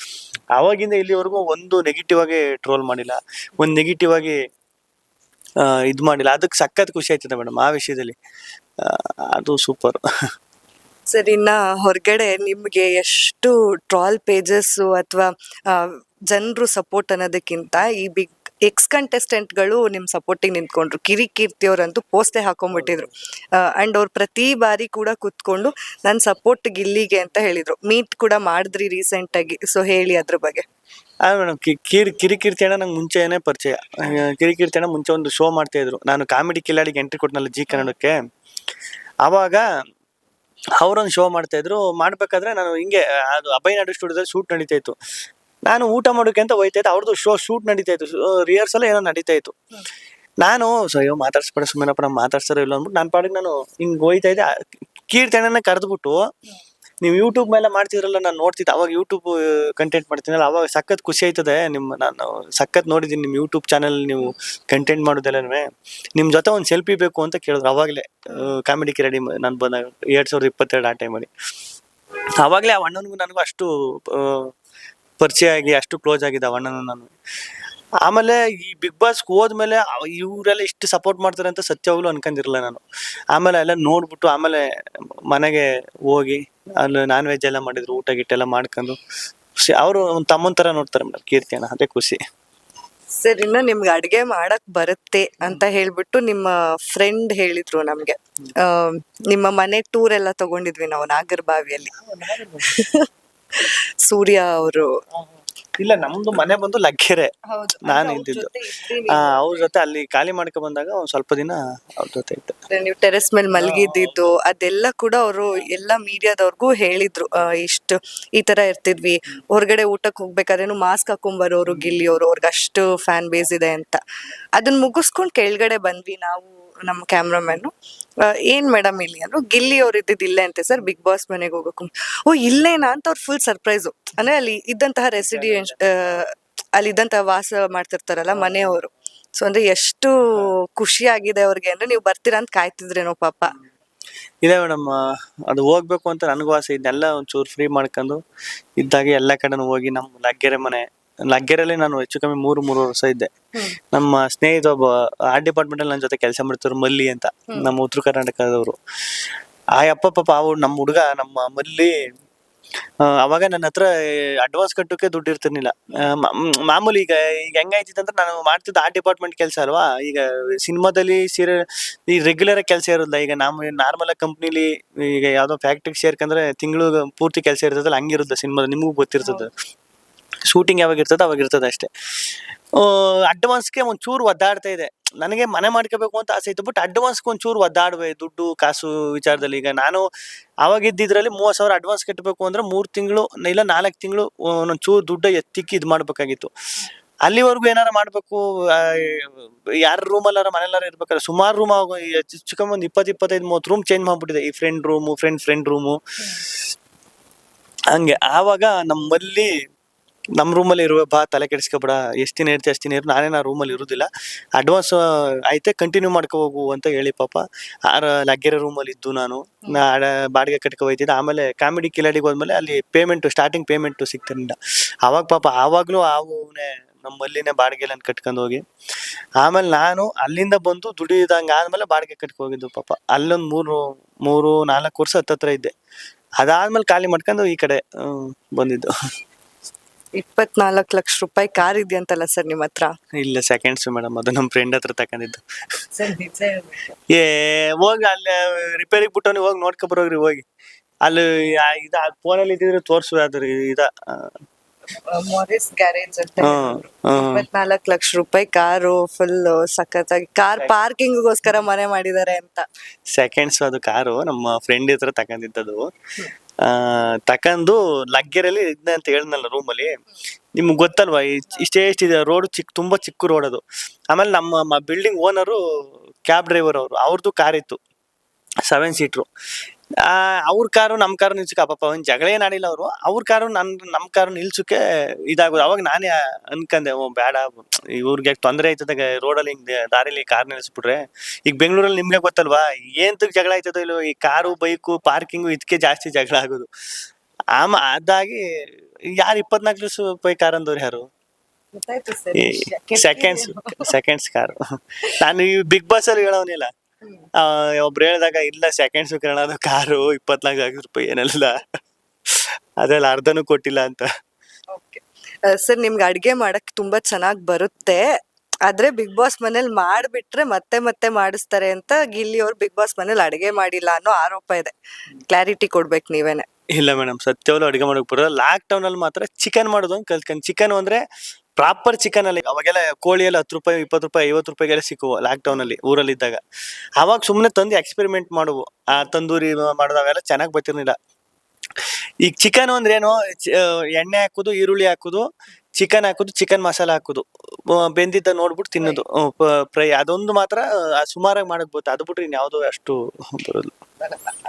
ಅವಾಗಿಂದ ಇಲ್ಲಿವರೆಗೂ ಒಂದು ನೆಗೆಟಿವ್ ಆಗಿ ಟ್ರೋಲ್ ಮಾಡಿಲ್ಲ, ಒಂದು ನೆಗೆಟಿವ್ ಆಗಿ ಇದ್ ಮಾಡಿಲ್ಲ. ಅದಕ್ಕೆ ಸಖತ್ ಖುಷಿ ಆಯ್ತದೆ ಮೇಡಮ್ ಆ ವಿಷಯದಲ್ಲಿ. ಅದು ಸೂಪರ್. ಸರಿ, ಇನ್ನ ಹೊರಗಡೆ ನಿಮ್ಗೆ ಎಷ್ಟು ಟ್ರಾಲ್ ಪೇಜಸ್ ಅಥವಾ ಜನರು ಸಪೋರ್ಟ್ ಅನ್ನೋದಕ್ಕಿಂತ ಈ ಬಿಗ್ ಎಕ್ಸ್ ಕಂಟೆಸ್ಟೆಂಟ್ಗಳು ನಿಮ್ ಸಪೋರ್ಟಿಗೆ ನಿಂತ್ಕೊಂಡ್ರು. ಕಿರಿಕೀರ್ತಿ ಅವ್ರಂತೂ ಪೋಸ್ಟೇ ಹಾಕೊಂಡ್ಬಿಟ್ಟಿದ್ರು. ಅಂಡ್ ಅವ್ರು ಪ್ರತಿ ಬಾರಿ ಕೂಡ ಕುತ್ಕೊಂಡು ನನ್ ಸಪೋರ್ಟ್ ಗಿಲ್ಲಿಗೆ ಅಂತ ಹೇಳಿದ್ರು. ಮೀಟ್ ಕೂಡ ಮಾಡಿದ್ರಿ ರೀಸೆಂಟ್ ಆಗಿ, ಸೊ ಹೇಳಿ ಅದ್ರ ಬಗ್ಗೆ. ಮೇಡಮ್, ಕಿರಿಕೀರ್ತಿ ಅಣ್ಣ ನಂಗೆ ಮುಂಚೆನೇ ಪರಿಚಯ. ಕಿರಿಕೀರ್ತಿ ಅಣ್ಣ ಮುಂಚೆ ಒಂದು ಶೋ ಮಾಡ್ತಾ ಇದ್ರು. ನಾನು ಕಾಮಿಡಿ ಕಿಲಾಡಿಗೆ ಎಂಟ್ರಿ ಕೊಟ್ಟನಲ್ಲ ಜಿ ಕನ್ನಡಕ್ಕೆ, ಅವಾಗ ಅವರೊಂದು ಶೋ ಮಾಡ್ತಾ ಇದ್ರು. ಮಾಡ್ಬೇಕಾದ್ರೆ ನಾನು ಹಿಂಗೆ ಅದು ಅಭಯ ನಾಡು ಸ್ಟುಡಿಯೋದಲ್ಲಿ ಶೂಟ್ ನಡೀತಾ ಇತ್ತು. ನಾನು ಊಟ ಮಾಡೋಕೆ ಅಂತ ಹೋಯ್ತಾ ಇದ್ದೆ, ಅವ್ರದ್ದು ಶೂಟ್ ನಡೀತಾ ಇತ್ತು, ರಿಹರ್ಸಲ್ ಏನೋ ನಡೀತಾ ಇತ್ತು. ನಾನು ಅಯ್ಯೋ ಮಾತಾಡ್ಸ್ಬೇಡ ಸುಮ್ಮನಪ್ಪ, ನಾವು ಮಾತಾಡ್ಸಾರೋ ಇಲ್ಲ ಅಂದ್ಬಿಟ್ಟು ನಾನು ಪಾಡಿಗೆ ನಾನು ಹಿಂಗೆ ಹೋಯ್ತಾ ಇದ್ದೆ. ಕೀರ್ತನನ್ನ ಕರೆದ್ಬಿಟ್ಟು, ನೀವು ಯೂಟ್ಯೂಬ್ ಮೇಲೆ ಮಾಡ್ತಿದ್ರಲ್ಲ, ನಾನು ನೋಡ್ತಿದ್ದೆ ಅವಾಗ, ಯೂಟ್ಯೂಬ್ ಕಂಟೆಂಟ್ ಮಾಡ್ತೀನಲ್ಲ ಅವಾಗ ಸಖತ್ ಖುಷಿ ಆಯ್ತದೆ. ನಾನು ಸಖತ್ ನೋಡಿದ್ದೀನಿ ನಿಮ್ಮ ಯೂಟ್ಯೂಬ್ ಚಾನಲ್, ನೀವು ಕಂಟೆಂಟ್ ಮಾಡೋದೆಲ್ಲವೇ. ನಿಮ್ಮ ಜೊತೆ ಒಂದು ಸೆಲ್ಫಿ ಬೇಕು ಅಂತ ಕೇಳಿದ್ರು ಅವಾಗಲೇ, ಕಾಮಿಡಿ ಕಿಲಾಡಿ ನಾನು ಬಂದಾಗ 2022 ಆ ಟೈಮಲ್ಲಿ. ಅವಾಗಲೇ ಆ ಅಣ್ಣನಿಗೂ ನನಗೂ ಅಷ್ಟು ಪರಿಚಯ ಆಗಿ ಅಷ್ಟು ಕ್ಲೋಸ್ ಆಗಿದೆ ಆ ಅಣ್ಣನ ನಾನು. ಆಮೇಲೆ ಈ ಬಿಗ್ ಬಾಸ್ಗೆ ಹೋದ್ಮೇಲೆ ಇವರೆಲ್ಲ ಇಷ್ಟು ಸಪೋರ್ಟ್ ಮಾಡ್ತಾರೆ ಅಂತ ಸತ್ಯವಾಗ್ಲೂ ಅನ್ಕೊಂಡಿರಲಿಲ್ಲ ನಾನು. ಆಮೇಲೆ ಎಲ್ಲ ನೋಡ್ಬಿಟ್ಟು ಆಮೇಲೆ ಮನೆಗೆ ಹೋಗಿ ಅಲ್ಲಿ ನಾನ್ ವೆಜ್ ಎಲ್ಲ ಮಾಡಿದ್ರು, ಊಟ ಗಿಟ್ಟೆಲ್ಲ ಮಾಡ್ಕೊಂಡು ಅವರು ಒಂದು ತಮ್ಮನ ಥರ ನೋಡ್ತಾರೆ ಮೇಡಮ್ ಕೀರ್ತಿಯನ್ನ, ಅದೇ ಖುಷಿ. ಸರ್ ಇನ್ನು ನಿಮ್ಗೆ ಅಡ್ಗೆ ಮಾಡಕ್ ಬರುತ್ತೆ ಅಂತ ಹೇಳ್ಬಿಟ್ಟು ನಿಮ್ಮ ಫ್ರೆಂಡ್ ಹೇಳಿದ್ರು ನಮ್ಗೆ. ನಿಮ್ಮ ಮನೆ ಟೂರ್ ಎಲ್ಲ ತಗೊಂಡಿದ್ವಿ ನಾವು ನಾಗರಬಾವಿಯಲ್ಲಿ. ಸೂರ್ಯ ಅವರು. ಇಲ್ಲ, ನಮ್ದು ಮನೆ ಬಂದು ಲಗ್ಗೆರೆ, ನಾನು ಇದ್ದಿದ್ದು. ಅವ್ರ ಜೊತೆ ಅಲ್ಲಿ ಖಾಲಿ ಮಾಡ್ಕೊ ಬಂದಾಗ ಒಂದ್ ಸ್ವಲ್ಪ ದಿನ ಅವ್ರ ಜೊತೆ ಇದ್ದೆ. ನೀವು ಟೆರೆಸ್ ಮೇಲೆ ಮಲಗಿದ್ದು ಅದೆಲ್ಲ ಕೂಡ ಅವರು ಎಲ್ಲ ಮೀಡಿಯಾದವ್ರಿಗೂ ಹೇಳಿದ್ರು. ಇಷ್ಟು ಈ ತರ ಇರ್ತಿದ್ವಿ, ಹೊರಗಡೆ ಊಟಕ್ಕೆ ಹೋಗ್ಬೇಕಾದ್ರೇನು ಮಾಸ್ಕ್ ಹಾಕೊಂಡ್ ಬರೋರು ಗಿಲ್ಲಿ ಅವರು, ಅವ್ರಿಗೆ ಅಷ್ಟು ಫ್ಯಾನ್ ಬೇಸ್ ಇದೆ ಅಂತ. ಅದನ್ನ ಮುಗಿಸ್ಕೊಂಡ್ ಕೆಳಗಡೆ ಬಂದ್ವಿ ನಾವು, ನಮ್ಮ ಕ್ಯಾಮ್ರಾಮನ್. ಏನ್ ಮೇಡಮ್ ಇಲ್ಲಿ ಅಂದ್ರು, ಗಿಲ್ಲಿ ಅವ್ರು ಇದ್ದಿದ್ದು ಇಲ್ಲೇ ಅಂತೆ ಸರ್, ಬಿಗ್ ಬಾಸ್ ಮನೆಗೆ ಹೋಗಬೇಕು. ಓ ಇಲ್ಲೇನಾ ಅಂತ ಅವ್ರು ಫುಲ್ ಸರ್ಪ್ರೈಸು. ಅಂದ್ರೆ ಅಲ್ಲಿ ಇದ್ದಂತಹ ಅಲ್ಲಿ ಇದ್ದಂತಹ ವಾಸ ಮಾಡ್ತಿರ್ತಾರಲ್ಲ ಮನೆಯವರು. ಸೊ ಅಂದ್ರೆ ಎಷ್ಟು ಖುಷಿ ಆಗಿದೆ ಅವ್ರಿಗೆ ಅಂದ್ರೆ, ನೀವು ಬರ್ತೀರಾ ಅಂತ ಕಾಯ್ತಿದ್ರೇನೋ ಪಾಪ. ಇದೆ ಮೇಡಮ್, ಅದು ಹೋಗ್ಬೇಕು ಅಂತ ನನಗೂ ಆಸೆ. ಇದನ್ನೆಲ್ಲ ಒಂಚೂರು ಫ್ರೀ ಮಾಡ್ಕೊಂಡು ಇದ್ದಾಗೆ ಎಲ್ಲ ಕಡೆನೂ ಹೋಗಿ. ನಮ್ಮ ಲಗ್ಗೆರೆಯಲ್ಲಿ ನಾನು ಹೆಚ್ಚು ಕಮ್ಮಿ 3 ವರ್ಷ ಇದ್ದೆ. ನಮ್ಮ ಸ್ನೇಹಿತ ಒಬ್ಬ ಆರ್ಟ್ ಡಿಪಾರ್ಟ್ಮೆಂಟ್ ಅಲ್ಲಿ ನನ್ನ ಜೊತೆ ಕೆಲಸ ಮಾಡ್ತಾರೆ, ಮಲ್ಲಿ ಅಂತ, ನಮ್ಮ ಉತ್ತರ ಕರ್ನಾಟಕದವರು. ಆ ಅಪ್ಪ ಪಾಪ ಅವ್ರು ನಮ್ಮ ಹುಡುಗ, ನಮ್ಮ ಮಲ್ಲಿ ಅವಾಗ ನನ್ನ ಹತ್ರ ಅಡ್ವಾನ್ಸ್ ಕಟ್ಟೋಕೆ ದುಡ್ಡು ಇರ್ತಿರ್ಲಿಲ್ಲ. ಮಾಮೂಲಿ ಈಗ ಹೆಂಗಾಯ್ತಿತ್ತು ಅಂದ್ರೆ, ನಾನು ಮಾಡ್ತಿದ್ದ ಆರ್ಟ್ ಡಿಪಾರ್ಟ್ಮೆಂಟ್ ಕೆಲಸ ಅಲ್ವಾ. ಈಗ ಸಿನಿಮಾದಲ್ಲಿ ಈ ರೆಗ್ಯುಲರ್ ಕೆಲಸ ಇರೋದಿಲ್ಲ. ಈಗ ನಾವು ನಾರ್ಮಲ್ ಕಂಪ್ನಿಲಿ ಈಗ ಯಾವ್ದೋ ಫ್ಯಾಕ್ಟ್ರಿಗೆ ಸೇರ್ಕಂದ್ರೆ ತಿಂಗಳು ಪೂರ್ತಿ ಕೆಲಸ ಇರ್ತದಲ್ಲ, ಹಂಗಿರುತ್ತೆ ಸಿನಿಮಾದ, ನಿಮಗೂ ಗೊತ್ತಿರ್ತದೆ. ಶೂಟಿಂಗ್ ಯಾವಾಗ ಇರ್ತದೆ ಅವಾಗ ಇರ್ತದೆ ಅಷ್ಟೇ. ಅಡ್ವಾನ್ಸ್ಗೆ ಒಂಚೂರು ಒದ್ದಾಡ್ತಾ ಇದೆ. ನನಗೆ ಮನೆ ಮಾಡ್ಕೋಬೇಕು ಅಂತ ಆಸೆ ಇತ್ತು, ಬಟ್ ಅಡ್ವಾನ್ಸ್ಗೆ ಒಂಚೂರು ಒದ್ದಾಡ್ವೆ ದುಡ್ಡು ಕಾಸು ವಿಚಾರದಲ್ಲಿ. ಈಗ ನಾನು ಅವಾಗ ಇದ್ದಿದ್ರಲ್ಲಿ 30,000 ಅಡ್ವಾನ್ಸ್ ಕಟ್ಟಬೇಕು ಅಂದ್ರೆ 3 ತಿಂಗಳು ಇಲ್ಲ 4 ತಿಂಗಳು ಒಂಚೂರು ದುಡ್ಡು ಎತ್ತಿಕ್ಕಿ ಇದು ಮಾಡ್ಬೇಕಾಗಿತ್ತು. ಅಲ್ಲಿವರೆಗೂ ಏನಾರ ಮಾಡ್ಬೇಕು, ಯಾರ ರೂಮಲ್ಲಾರ ಮನೆಲ್ಲಾರ ಇರ್ಬೇಕಾದ್ರೆ ಸುಮಾರು ರೂಮ್ ಹೆಚ್ಚು ಕಮ್ಮಿ ಒಂದು 20-25-30 ರೂಮ್ ಚೇಂಜ್ ಮಾಡ್ಬಿಟ್ಟಿದೆ. ಈ ಫ್ರೆಂಡ್ ರೂಮು ಹಂಗೆ. ಆವಾಗ ನಮ್ಮಲ್ಲಿ ನಮ್ಮ ರೂಮಲ್ಲಿ ಇರುವ, ಬಾ ತಲೆ ಕೆಡಿಸ್ಕೊಬೇಡ, ಎಷ್ಟು ದಿನ ಇರ್ತೀವಿ ಅಷ್ಟು ದಿನ ಇರು, ನಾನೇನು ಆ ರೂಮಲ್ಲಿ ಇರೋದಿಲ್ಲ, ಅಡ್ವಾನ್ಸ್ ಐತೆ ಕಂಟಿನ್ಯೂ ಮಾಡ್ಕೊ ಹೋಗು ಅಂತ ಹೇಳಿ ಪಾಪ ಲಗ್ಗೆರೆ ರೂಮಲ್ಲಿ ಇದ್ದು ನಾನು ಬಾಡಿಗೆ ಕಟ್ಕೊ ಹೋಯ್ತಿದ್ದೆ. ಆಮೇಲೆ ಕಾಮಿಡಿ ಕಿಲಾಡಿಗೆ ಹೋದ್ಮೇಲೆ ಅಲ್ಲಿ ಸ್ಟಾರ್ಟಿಂಗ್ ಪೇಮೆಂಟು ಸಿಗ್ತಿರ್ಲಿಲ್ಲ. ಆವಾಗ ಪಾಪ ಆವಾಗಲೂ ಅವನೇ ನಮ್ಮಲ್ಲಿನೇ ಬಾಡಿಗೆ ಎಲ್ಲ ಕಟ್ಕೊಂಡು ಹೋಗಿ, ಆಮೇಲೆ ನಾನು ಅಲ್ಲಿಂದ ಬಂದು ದುಡಿದಂಗೆ ಆದ್ಮೇಲೆ ಬಾಡಿಗೆ ಕಟ್ಕೊ ಹೋಗಿದ್ದು ಪಾಪ. ಅಲ್ಲೊಂದು 3-4 ವರ್ಷ ಹತ್ತತ್ರ ಇದ್ದೆ. ಅದಾದ್ಮೇಲೆ ಖಾಲಿ ಮಾಡ್ಕೊಂಡು ಈ ಕಡೆ ಬಂದಿದ್ದು. 24 ಲಕ್ಷ ರೂಪಾಯಿ ಕಾರ್ ಇದೆಯಂತಲ್ಲ ಸರ್ ನಿಮ್ಮ ಹತ್ರ? ಇಲ್ಲ, ಸೆಕೆಂಡ್ಸ್ ಮೇಡಮ್, ಅದು ನಮ್ಮ ಫ್ರೆಂಡ್ ಹತ್ರ ತಕೊಂಡಿದ್ದು. ಹೋಗಿ ಅಲ್ಲಿ ರಿಪೇರಿಗೆ ಬಿಟ್ಟು ಹೋಗಿ ನೋಡ್ಕೊಬರೋಗ್ರಿ ಹೋಗಿ. ಅಲ್ಲಿ ಫೋನಲ್ಲಿ ಇದ್ದಿದ್ರೆ ತೋರ್ಸುವೆ, ಅದ್ರ ಮಾರಿಸ್ ಗ್ಯಾರೇಜ್ ಅಂತ 24 ಲಕ್ಷ ರೂಪಾಯಿ ಕಾರು, ಫುಲ್ ಸಖತ್ತಾಗಿ ಕಾರ್ ಪಾರ್ಕಿಂಗ್ಗೋಸ್ಕರ ಮನೆ ಮಾಡಿದ್ದಾರೆ ಅಂತ. ಸೆಕೆಂಡ್ಸ್ ಅದು ಕಾರು ನಮ್ಮ ಫ್ರೆಂಡ್ ಹತ್ರ ತಕೊಂಡಿದ್ದದು. ತಕೊಂಡು ಲಗ್ಗೆರೆಯಲ್ಲಿ ಇದ್ನ ಅಂತ ಹೇಳಿದ್ನಲ್ಲ ರೂಮಲ್ಲಿ. ನಿಮ್ಗೆ ಗೊತ್ತಲ್ವಾ ಇಷ್ಟೇ ರೋಡ್ ತುಂಬಾ ಚಿಕ್ಕ ರೋಡ್ ಅದು. ಆಮೇಲೆ ನಮ್ಮ ಬಿಲ್ಡಿಂಗ್ ಓನರು ಕ್ಯಾಬ್ ಡ್ರೈವರ್ ಅವ್ರದ್ದು ಕಾರ್ ಇತ್ತು, 7 ಸೀಟ್ರು. ಅವ್ರ ಕಾರು ನಮ್ಮ ಕಾರು ನಿಲ್ಸಕ್ಕೆ ಪಾಪ ಒಂದು ಜಗಳ ಏನಾಡಿಲ್ಲ ಅವರು. ಅವ್ರ ಕಾರು ನಮ್ಮ ಕಾರು ನಿಲ್ಸಕ್ಕೆ ಇದಾಗೋದು. ಅವಾಗ ನಾನೇ ಅನ್ಕಂದೆ, ಬೇಡ ಇವ್ರಿಗೆ ತೊಂದರೆ ಆಯ್ತದ ರೋಡಲ್ಲಿ ಹಿಂಗೆ ದಾರಿಲಿ ಕಾರ್ ನಿಲ್ಸ್ಬಿಟ್ರೆ. ಈಗ ಬೆಂಗಳೂರಲ್ಲಿ ನಿಮ್ಗೆ ಗೊತ್ತಲ್ವಾ ಏಂತಕ್ ಜಗಳ ಆಯ್ತದೋ ಇಲ್ಲೋ, ಈ ಕಾರು ಬೈಕು ಪಾರ್ಕಿಂಗು ಇದಕ್ಕೆ ಜಾಸ್ತಿ ಜಗಳ ಆಗೋದು. ಅದಾಗಿ ಯಾರು 24 ಲಕ್ಷ ರೂಪಾಯಿ ಕಾರ್ ಅಂದವ್ರು ಯಾರು? Seconds car. ನಾನು ಈ ಬಿಗ್ ಬಾಸ್ ಅಲ್ಲಿ ಹೇಳೋನಿಲ್ಲ, ಒಬ್ರು ಹೇಳಿದಾಗ ಇಲ್ಲ ಸೆಕೆಂಡ್ಸ್ ಅದು ಕಾರು 24 ಲಕ್ಷ ರೂಪಾಯಿ ಏನಲ್ಲ, ಅದ್ರಲ್ಲಿ ಅರ್ಧನೂ ಕೊಟ್ಟಿಲ್ಲ ಅಂತ. ಸರ್ ನಿಮ್ಗೆ ಅಡ್ಗೆ ಮಾಡಕ್ ತುಂಬಾ ಚೆನ್ನಾಗ್ ಬರುತ್ತೆ, ಆದ್ರೆ ಬಿಗ್ ಬಾಸ್ ಮನೇಲಿ ಮಾಡ್ಬಿಟ್ರೆ ಮತ್ತೆ ಮಾಡಿಸ್ತಾರೆ ಅಂತ ಗಿಲ್ಲಿ ಅವ್ರು ಬಿಗ್ ಬಾಸ್ ಮನೇಲಿ ಅಡ್ಗೆ ಮಾಡಿಲ್ಲ ಅನ್ನೋ ಆರೋಪ ಇದೆ. ಕ್ಲಾರಿಟಿ ಕೊಡ್ಬೇಕು ನೀವೇನೆ. ಇಲ್ಲ ಮೇಡಮ್, ಸತ್ಯವಾಗ್ಲೂ ಅಡುಗೆ ಮಾಡಕ್ ಬರೋಲ್ಲ. ಲಾಕ್ ಡೌನ್ ಅಲ್ಲಿ ಮಾತ್ರ ಚಿಕನ್ ಮಾಡೋದು ಅಂತ ಕಲ್ತ್ಕೊಂಡು. ಚಿಕನ್ ಅಂದ್ರೆ ಪ್ರಾಪರ್ ಚಿಕನ್ ಅಲ್ಲಿ, ಅವಾಗೆಲ್ಲ ಕೋಳಿ ಎಲ್ಲ 10 ರೂಪಾಯಿ 20 ರೂಪಾಯಿ 50 ರೂಪಾಯಿಗೆಲ್ಲ ಸಿಕ್ಕುವ ಲಾಕ್ ಡೌನ್ ಅಲ್ಲಿ ಊರಲ್ಲಿದ್ದಾಗ. ಅವಾಗ ಸುಮ್ನೆ ತಂದು ಎಕ್ಸ್ಪೆರಿಮೆಂಟ್ ಮಾಡುವು. ಆ ತಂದೂರಿ ಮಾಡೋದು ಅವೆಲ್ಲ ಚೆನ್ನಾಗಿ ಬರ್ತಿರ್ಲಿಲ್ಲ. ಈಗ ಚಿಕನ್ ಅಂದ್ರೆ ಏನು, ಎಣ್ಣೆ ಹಾಕುದು, ಈರುಳ್ಳಿ ಹಾಕುದು, ಚಿಕನ್ ಹಾಕುದು, ಚಿಕನ್ ಮಸಾಲ ಹಾಕುದು, ಬೆಂದಿದ್ದ ನೋಡ್ಬಿಟ್ಟು ತಿನ್ನೋದು, ಫ್ರೈ. ಅದೊಂದು ಮಾತ್ರ ಸುಮಾರಾಗಿ ಮಾಡಕ್ ಬರುತ್ತೆ. ಅದು ಬಿಟ್ರೆ ಇನ್ಯಾವುದೋ ಅಷ್ಟು ಬರೋದು.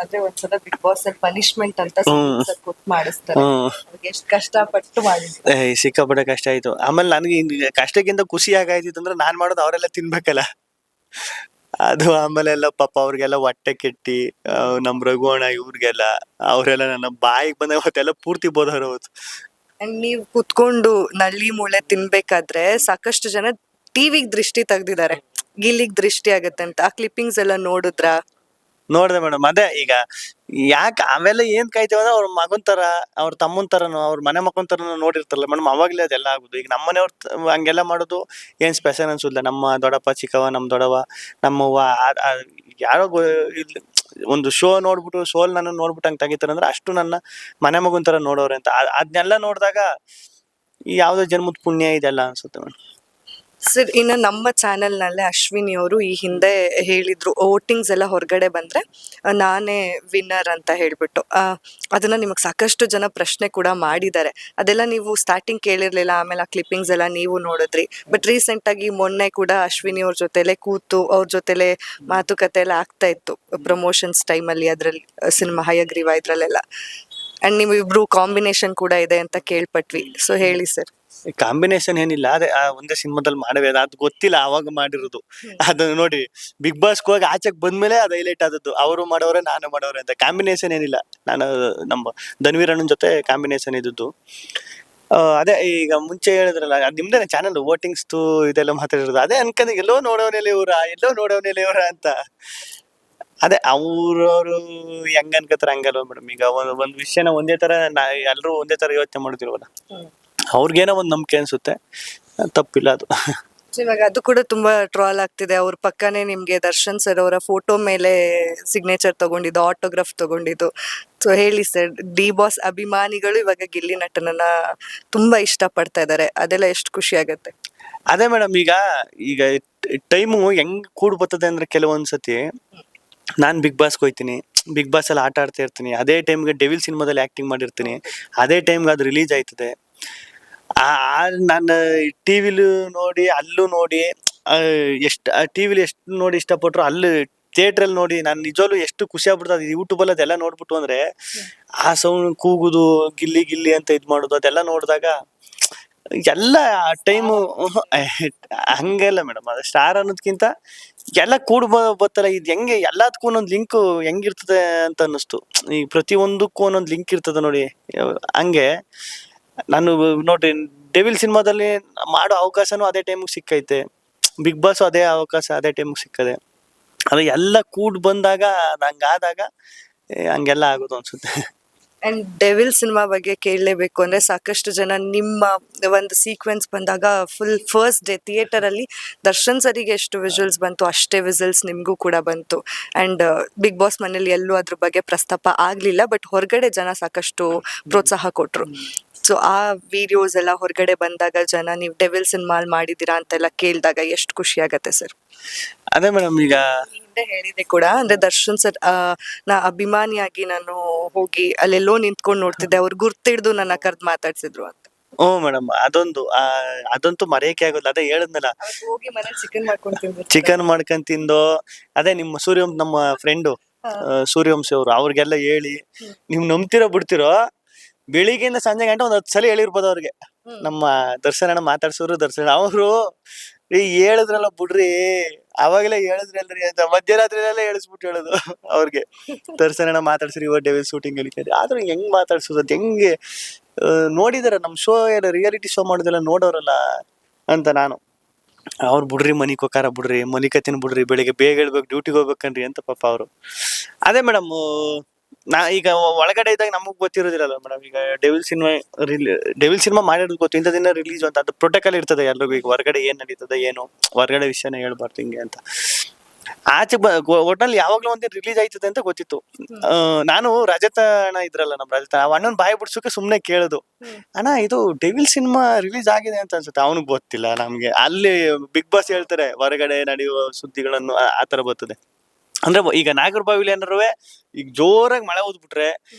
ಅದೇ ಒಂದ್ಸಲ ಬಿಗ್ ಬಾಸ್ ಅಲ್ಲಿ ಪನಿಷ್ಮೆಂಟ್ ಅಂತ ಹ್ಮ್. ಕೊಟ್ಟು ಮಾಡಿಸ್ತಾರೆ. ಹ್ಮ್. ಎಷ್ಟು ಕಷ್ಟಪಟ್ಟು ಮಾಡಿದ್ರು. ಸಿಕ್ಕಾಪಟ್ಟೆ ಕಷ್ಟ ಆಯ್ತು. ಆಮೇಲೆ ನನಗೆ ಕಷ್ಟಕ್ಕಿಂತ ಖುಷಿ ಆಗಾಯ್ತಿತ್ತು ಅಂದ್ರೆ ನಾನ್ ಮಾಡೋದು ಅವರೆಲ್ಲ ತಿನ್ಬೇಕಲ್ಲ, ಅದು. ಆಮೇಲೆ ಎಲ್ಲ ಪಾಪ ಅವ್ರಿಗೆಲ್ಲ ಹೊಟ್ಟೆ ಕೆಟ್ಟಿ, ನಮ್ ರಘುವಣ ಇವ್ರಿಗೆಲ್ಲ, ಅವರೆಲ್ಲ ನನ್ನ ಬಾಯಿಗೆ ಬಂದ ಅವತ್ತೆಲ್ಲ ಪೂರ್ತಿ ಬೋಧವ್ರು ಅವತ್ತು. ಅಂಡ್ ನೀವ್ ಕುತ್ಕೊಂಡು ನಳ್ಳಿ ಮೂಳೆ ತಿನ್ಬೇಕಾದ್ರೆ ಸಾಕಷ್ಟು ಜನ ಟಿವಿಗ್ ದೃಷ್ಟಿ ತೆಗ್ದಿದ್ದಾರೆ, ಗಿಲ್ಲಿಗ್ ದೃಷ್ಟಿ ಆಗತ್ತೆ ಅಂತ. ಆ ಕ್ಲಿಪ್ಪಿಂಗ್ಸ್ ಎಲ್ಲ ನೋಡಿದ್ರ? ನೋಡ್ದೆ ಮೇಡಮ್. ಅದೇ ಈಗ ಯಾಕೆ ಅವೆಲ್ಲ ಏನ್ ಕಾಯ್ತೇವ ಅಂದ್ರೆ ಅವ್ರ ಮಗನ್ ತರ, ಅವ್ರ ತಮ್ಮನ್ ತರನು, ಅವ್ರ ಮನೆ ಮಕ್ಕನ್ ತರನು ನೋಡಿರ್ತಾರಲ್ಲ ಮೇಡಮ್, ಅವಾಗ್ಲೇ ಅದೆಲ್ಲ ಆಗುದು. ಈಗ ನಮ್ಮನೆಯವ್ರ ಹಂಗೆಲ್ಲ ಮಾಡೋದು ಏನ್ ಸ್ಪೆಷಲ್ ಅನ್ಸುದಿಲ್ಲ. ನಮ್ಮ ದೊಡ್ಡಪ್ಪ, ಚಿಕ್ಕವ, ನಮ್ ದೊಡ್ಡವ, ನಮ್ಮವ್ವ, ಯಾರೋ ಒಂದು ಶೋ ನೋಡ್ಬಿಟ್ಟು, ಶೋಲ್ ನನ್ನ ನೋಡ್ಬಿಟ್ಟು ಹಂಗ್ ತೆಗಿತಾರಂದ್ರೆ ಅಷ್ಟು ನನ್ನ ಮನೆ ಮಗನ್ ತರ ನೋಡೋರೆ ಅಂತ. ಅದ್ನೆಲ್ಲ ನೋಡಿದಾಗ ಯಾವ್ದೋ ಜನ್ಮದ ಪುಣ್ಯ ಇದೆಲ್ಲ ಅನ್ಸುತ್ತೆ ಮೇಡಮ್. ಸರ್, ಇನ್ನು ನಮ್ಮ ಚಾನೆಲ್ ನಲ್ಲೇ ಅಶ್ವಿನಿ ಅವರು ಈ ಹಿಂದೆ ಹೇಳಿದ್ರು, ವೋಟಿಂಗ್ಸ್ ಎಲ್ಲ ಹೊರಗಡೆ ಬಂದ್ರೆ ನಾನೇ ವಿನ್ನರ್ ಅಂತ ಹೇಳ್ಬಿಟ್ಟು. ಅದನ್ನ ನಿಮಗೆ ಸಾಕಷ್ಟು ಜನ ಪ್ರಶ್ನೆ ಕೂಡ ಮಾಡಿದ್ದಾರೆ. ಅದೆಲ್ಲ ನೀವು ಸ್ಟಾರ್ಟಿಂಗ್ ಕೇಳಿರ್ಲಿಲ್ಲ, ಆಮೇಲೆ ಆ ಕ್ಲಿಪ್ಪಿಂಗ್ಸ್ ಎಲ್ಲ ನೀವು ನೋಡಿದ್ರಿ. ಬಟ್ ರೀಸೆಂಟ್ ಆಗಿ ಮೊನ್ನೆ ಕೂಡ ಅಶ್ವಿನಿ ಅವ್ರ ಜೊತೆಲೆ ಕೂತು ಅವ್ರ ಜೊತೆಲೆ ಮಾತುಕತೆ ಎಲ್ಲ ಆಗ್ತಾ ಇತ್ತು ಪ್ರಮೋಷನ್ಸ್ ಟೈಮಲ್ಲಿ, ಅದ್ರಲ್ಲಿ ಸಿನಿಮಾ ಹಯಗ್ರೀವ ಇದ್ರಲ್ಲೆಲ್ಲ. ಅಂಡ್ ನೀವಿಬ್ರು ಕಾಂಬಿನೇಷನ್ ಕೂಡ ಇದೆ ಅಂತ ಕೇಳ್ಪಟ್ವಿ. ಸೊ ಹೇಳಿ ಸರ್. ಕಾಂಬಿನೇಷನ್ ಏನಿಲ್ಲ, ಅದೇ ಒಂದೇ ಸಿನಿಮಾದಲ್ಲಿ ಮಾಡಬೇಕು, ಅದು ಗೊತ್ತಿಲ್ಲ ಅವಾಗ ಮಾಡಿರೋದು. ಅದನ್ನ ನೋಡಿ ಬಿಗ್ ಬಾಸ್ ಹೋಗಿ ಆಚೆಗೆ ಬಂದ್ಮೇಲೆ ಅದು ಹೈಲೈಟ್ ಆದದ್ದು. ಅವರು ಮಾಡೋರೆ, ನಾನು ಮಾಡೋರೆ ಅಂತ. ಕಾಂಬಿನೇಷನ್ ಏನಿಲ್ಲ. ನಾನು ನಮ್ಮ ಧನ್ವೀರ್ ಅಣ್ಣನ ಜೊತೆ ಕಾಂಬಿನೇಷನ್ ಇದ್ದದ್ದು. ಅದೇ ಈಗ ಮುಂಚೆ ಹೇಳಿದ್ರಲ್ಲ, ಅದು ನಿಮ್ದೇನೆ ಚಾನಲ್ ವೋಟಿಂಗ್ಸ್ ಇದೆಲ್ಲ ಮಾತಾಡಿರೋದು. ಅದೇ ಅನ್ಕೊಂಡ್ ಎಲ್ಲೋ ನೋಡೋನೆಲೆ ಇವರ ಅಂತ. ಅದೇ ಅವ್ರವ್ರು ಹೆಂಗ್ ಅನ್ಕೋತಾರ ಹಂಗಲ್ವ ಮೇಡಮ್. ಈಗ ಒಂದ್ ವಿಷಯನ ಒಂದೇ ತರ ಎಲ್ರು ಒಂದೇ ತರ ಯೋಚನೆ ಮಾಡ್ತಿರ್ವಲ್ಲ, ಅವ್ರಿಗೇನೋ ಒಂದ್ ನಂಬಿಕೆ ಅನ್ಸುತ್ತೆ, ತಪ್ಪಿಲ್ಲ ಅದು. ಇವಾಗ ಅದು ಕೂಡ ತುಂಬಾ ಟ್ರಾಲ್ ಆಗ್ತಿದೆ. ಅವ್ರ ಪಕ್ಕನೆ ನಿಮ್ಗೆ ದರ್ಶನ್ ಸರ್ ಅವರ ಫೋಟೋ ಮೇಲೆ ಸಿಗ್ನೇಚರ್ ತಗೊಂಡಿದ್ದು, ಆಟೋಗ್ರಾಫ್ ತಗೊಂಡಿದ್ದು. ಸೊ ಹೇಳಿ ಸರ್, ಡಿ ಬಾಸ್ ಅಭಿಮಾನಿಗಳು ಇವಾಗ ಗಿಲ್ಲಿ ನಟನನ್ನ ತುಂಬಾ ಇಷ್ಟ ಪಡ್ತಾ ಇದಾರೆ, ಅದೆಲ್ಲ ಎಷ್ಟು ಖುಷಿ ಆಗತ್ತೆ. ಅದೇ ಮೇಡಮ್, ಈಗ ಟೈಮು ಹೆಂಗ್ ಕೂಡ್ ಬರ್ತದೆ ಅಂದ್ರೆ, ಕೆಲವೊಂದ್ಸತಿ ನಾನ್ ಬಿಗ್ ಬಾಸ್ಗೆ ಹೋಯ್ತೀನಿ, ಬಿಗ್ ಬಾಸ್ ಅಲ್ಲಿ ಆಟ ಆಡ್ತಾ ಇರ್ತೀನಿ, ಅದೇ ಟೈಮ್ಗೆ ಡೆವಿಲ್ ಸಿನಿಮಾದಲ್ಲಿ ಆಕ್ಟಿಂಗ್ ಮಾಡಿರ್ತೀನಿ, ಅದೇ ಟೈಮ್ಗೆ ಅದು ರಿಲೀಸ್ ಆಯ್ತದೆ. ನಾನು ಟಿವಿಲು ನೋಡಿ, ಅಲ್ಲೂ ನೋಡಿ, ಟಿವಿಲಿ ಎಷ್ಟು ನೋಡಿ ಇಷ್ಟಪಟ್ರು, ಅಲ್ಲಿ ಥಿಯೇಟ್ರಲ್ಲಿ ನೋಡಿ ನಾನು ನಿಜವಾಗ್ಲೂ ಎಷ್ಟು ಖುಷಿ ಆಗ್ಬಿಡ್ತದೆ. ಯೂಟ್ಯೂಬಲ್ಲಿ ಅದೆಲ್ಲ ನೋಡ್ಬಿಟ್ಟು ಅಂದ್ರೆ, ಆ ಸೌಂಡ್ ಕೂಗುದು, ಗಿಲ್ಲಿ ಗಿಲ್ಲಿ ಅಂತ ಇದ್ ಮಾಡೋದು, ಅದೆಲ್ಲ ನೋಡಿದಾಗ ಎಲ್ಲ ಟೈಮು ಹಂಗೆಲ್ಲ ಮೇಡಮ್. ಅದು ಸ್ಟಾರ್ ಅನ್ನೋದ್ಕಿಂತ ಎಲ್ಲ ಬತ್ತಲ್ಲ, ಇದು ಹೆಂಗೆ ಎಲ್ಲದಕ್ಕೂ ಒಂದೊಂದು ಲಿಂಕ್ ಹೆಂಗಿರ್ತದೆ ಅಂತ ಅನ್ನಿಸ್ತು. ಈ ಪ್ರತಿಯೊಂದಕ್ಕೂ ಒಂದೊಂದು ಲಿಂಕ್ ಇರ್ತದೆ ನೋಡಿ. ಹಂಗೆ ನಾನು ನೋಡ್ರಿ, ಡೆವಿಲ್ ಸಿನಿಮಾದಲ್ಲಿ ಮಾಡೋ ಅವಕಾಶನೂ ಅದೇ ಟೈಮಿಗೆ ಸಿಕ್ಕೈತೆ, ಬಿಗ್ ಬಾಸ್ ಅದೇ ಅವಕಾಶ ಅದೇ ಟೈಮಿಗೆ ಸಿಕ್ಕದೆ. ಅದು ಎಲ್ಲ ಬಂದಾಗ ಹಂಗಾದಾಗ ಹಂಗೆಲ್ಲ ಆಗೋದು ಅನ್ಸುತ್ತೆ. ಅಂಡ್ ಡೆವಿಲ್ ಸಿನಿಮಾ ಬಗ್ಗೆ ಕೇಳಲೇಬೇಕು ಅಂದ್ರೆ, ಸಾಕಷ್ಟು ಜನ ನಿಮ್ಮ ಒಂದು ಸೀಕ್ವೆನ್ಸ್ ಬಂದಾಗ ಫುಲ್ ಫಸ್ಟ್ ಡೇ ಥಿಯೇಟರ್ ಅಲ್ಲಿ ದರ್ಶನ್ ಸರಿಗೆ ಎಷ್ಟು ವಿಜುವಲ್ಸ್ ಬಂತು, ಅಷ್ಟೇ ವಿಜುವಲ್ಸ್ ನಿಮ್ಗೂ ಕೂಡ ಬಂತು. ಅಂಡ್ ಬಿಗ್ ಬಾಸ್ ಮನೇಲಿ ಎಲ್ಲೂ ಅದ್ರ ಬಗ್ಗೆ ಪ್ರಸ್ತಾಪ ಆಗ್ಲಿಲ್ಲ, ಬಟ್ ಹೊರಗಡೆ ಜನ ಸಾಕಷ್ಟು ಪ್ರೋತ್ಸಾಹ ಕೊಟ್ರು. ಸೊ ಆ ವಿಡಿಯೋಸ್ ಎಲ್ಲ ಹೊರಗಡೆ ಬಂದಾಗ ಜನ ನೀವು ಡೆವಿಲ್ ಸಿನಿಮಾ ಮಾಡಿದೀರಾ ಅಂತೆಲ್ಲ ಕೇಳಿದಾಗ ಎಷ್ಟು ಖುಷಿ ಆಗತ್ತೆ ಸರ್. ಅದೇ ಮೇಡಮ್, ಈಗ ಹಿಂದೆ ಹೇಳಿದೆ ಕೂಡ, ಅಂದ್ರೆ ದರ್ಶನ್ ಸರ್ ನಾ ಅಭಿಮಾನಿಯಾಗಿ ನಾನು ಹೋಗಿ ಅಲ್ಲೆಲ್ಲೋ ನಿಂತ್ಕೊಂಡು ನೋಡ್ತಿದ್ದೆ, ಅವ್ರು ಗುರ್ತಿಡ್ದು ನನ್ನ ಕರ್ದ್ ಮಾತಾಡ್ಸಿದ್ರು ಅಂತ. ಮೇಡಮ್, ಅದಂತೂ ಮರೆಯಕ್ಕೆ ಆಗೋಲ್ಲ. ಅದೇ ಹೇಳದ್ನಲ್ಲ, ಹೋಗಿ ಮನೇಲಿ ಚಿಕನ್ ಮಾಡ್ಕೊಂಡ್ ತಿಂದು, ಅದೇ ನಿಮ್ಮ ನಮ್ಮ ಫ್ರೆಂಡು ಸೂರ್ಯವಂಶಿ ಅವರು, ಅವ್ರಿಗೆಲ್ಲ ಹೇಳಿ, ನೀವ್ ನಂಬ್ತಿರೋ ಬಿಡ್ತಿರೋ, ಬೆಳಿಗ್ಗೆಯಿಂದ ಸಂಜೆ ಗಂಟೆ ಒಂದ್ 10 ಸಲ ಹೇಳಿರ್ಬೋದು ಅವ್ರಿಗೆ. ನಮ್ಮ ದರ್ಶನ ಮಾತಾಡ್ಸೋರು, ದರ್ಶನ ಅವರು ಹೇಳಿದ್ರಲ್ಲ ಬಿಡ್ರಿ, ಅವಾಗಲೇ ಹೇಳಿದ್ರಲ್ರಿ ಅಂತ ಮಧ್ಯರಾತ್ರಿಯೆಲ್ಲ ಹೇಳಿಸ್ಬಿಟ್ಟು ಹೇಳೋದು ಅವ್ರಿಗೆ. ದರ್ಶನ ಮಾತಾಡ್ಸಿರಿ ಡೆವಿಲ್ ಶೂಟಿಂಗ್ ಅಲ್ಲಿ. ಆದ್ರೂ ಹೆಂಗ್ ಮಾತಾಡ್ಸೋದು, ಅದ್ ಹೆಂಗೆ ನೋಡಿದಾರ ನಮ್ ಶೋ ಎಲ್ಲ, ರಿಯಾಲಿಟಿ ಶೋ ಮಾಡೋದೆಲ್ಲ ನೋಡೋರಲ್ಲ ಅಂತ ನಾನು. ಅವ್ರು ಬಿಡ್ರಿ, ಮನಿಗ್ ಹೋಗಾರ ಬಿಡ್ರಿ, ಮಲಿಕತ್ತಿನ ಬಿಡ್ರಿ, ಬೆಳಿಗ್ಗೆ ಬೇಗ ಹೇಳ್ಬೇಕು, ಡ್ಯೂಟಿಗೆ ಹೋಗ್ಬೇಕನ್ರಿ ಅಂತ ಪಾಪ ಅವರು. ಅದೇ ಮೇಡಮ್, ಈಗ ಒಳಗಡೆ ಇದ್ದಾಗ ನಮಗ್ ಗೊತ್ತಿರೋದಿಲ್ಲಲ್ಲ ಮೇಡಮ್. ಈಗ ಡೆವಿಲ್ ಸಿನಿಮಾ ಮಾಡಿರೋದು ಗೊತ್ತು, ಇಂಥ ದಿನ ರಿಲೀಸ್ ಅಂತ. ಅದು ಪ್ರೊಟೆಕ್ಟ್ ಇರ್ತದೆ ಎಲ್ರಿಗೂ. ಈಗ ಹೊರಗಡೆ ಏನ್ ನಡೀತದೆ, ಏನು ಹೊರಗಡೆ ವಿಷಯನ ಹೇಳ್ಬಾರ್ದು ಹಿಂಗೆ ಅಂತ. ಆಚೆ ಒಟ್ನಲ್ಲಿ ಯಾವಾಗ್ಲೂ ಒಂದಿನ ರಿಲೀಸ್ ಆಯ್ತದೆ ಅಂತ ಗೊತ್ತಿತ್ತು. ನಾನು ರಜತ ಅಣ್ಣ ಇದ್ರಲ್ಲ, ನಮ್ ರಜತ, ಅಣ್ಣನ್ ಬಾಯಿ ಬಿಡ್ಸೋಕೆ ಸುಮ್ನೆ ಕೇಳುದು, ಅಣ್ಣ ಇದು ಡೆವಿಲ್ ಸಿನಿಮಾ ರಿಲೀಸ್ ಆಗಿದೆ ಅಂತ ಅನ್ಸುತ್ತೆ. ಅವನಿಗೆ ಗೊತ್ತಿಲ್ಲ. ನಮ್ಗೆ ಅಲ್ಲಿ ಬಿಗ್ ಬಾಸ್ ಹೇಳ್ತಾರೆ ಹೊರಗಡೆ ನಡೆಯುವ ಸುದ್ದಿಗಳನ್ನು, ಆತರ ಬರ್ತದೆ. ಅಂದ್ರೆ ಈಗ ನಾಗರಬಾವಿಲಿ ಏನಾರು ಈಗ ಜೋರಾಗಿ ಮಳೆ ಓದ್ಬಿಟ್ರೆ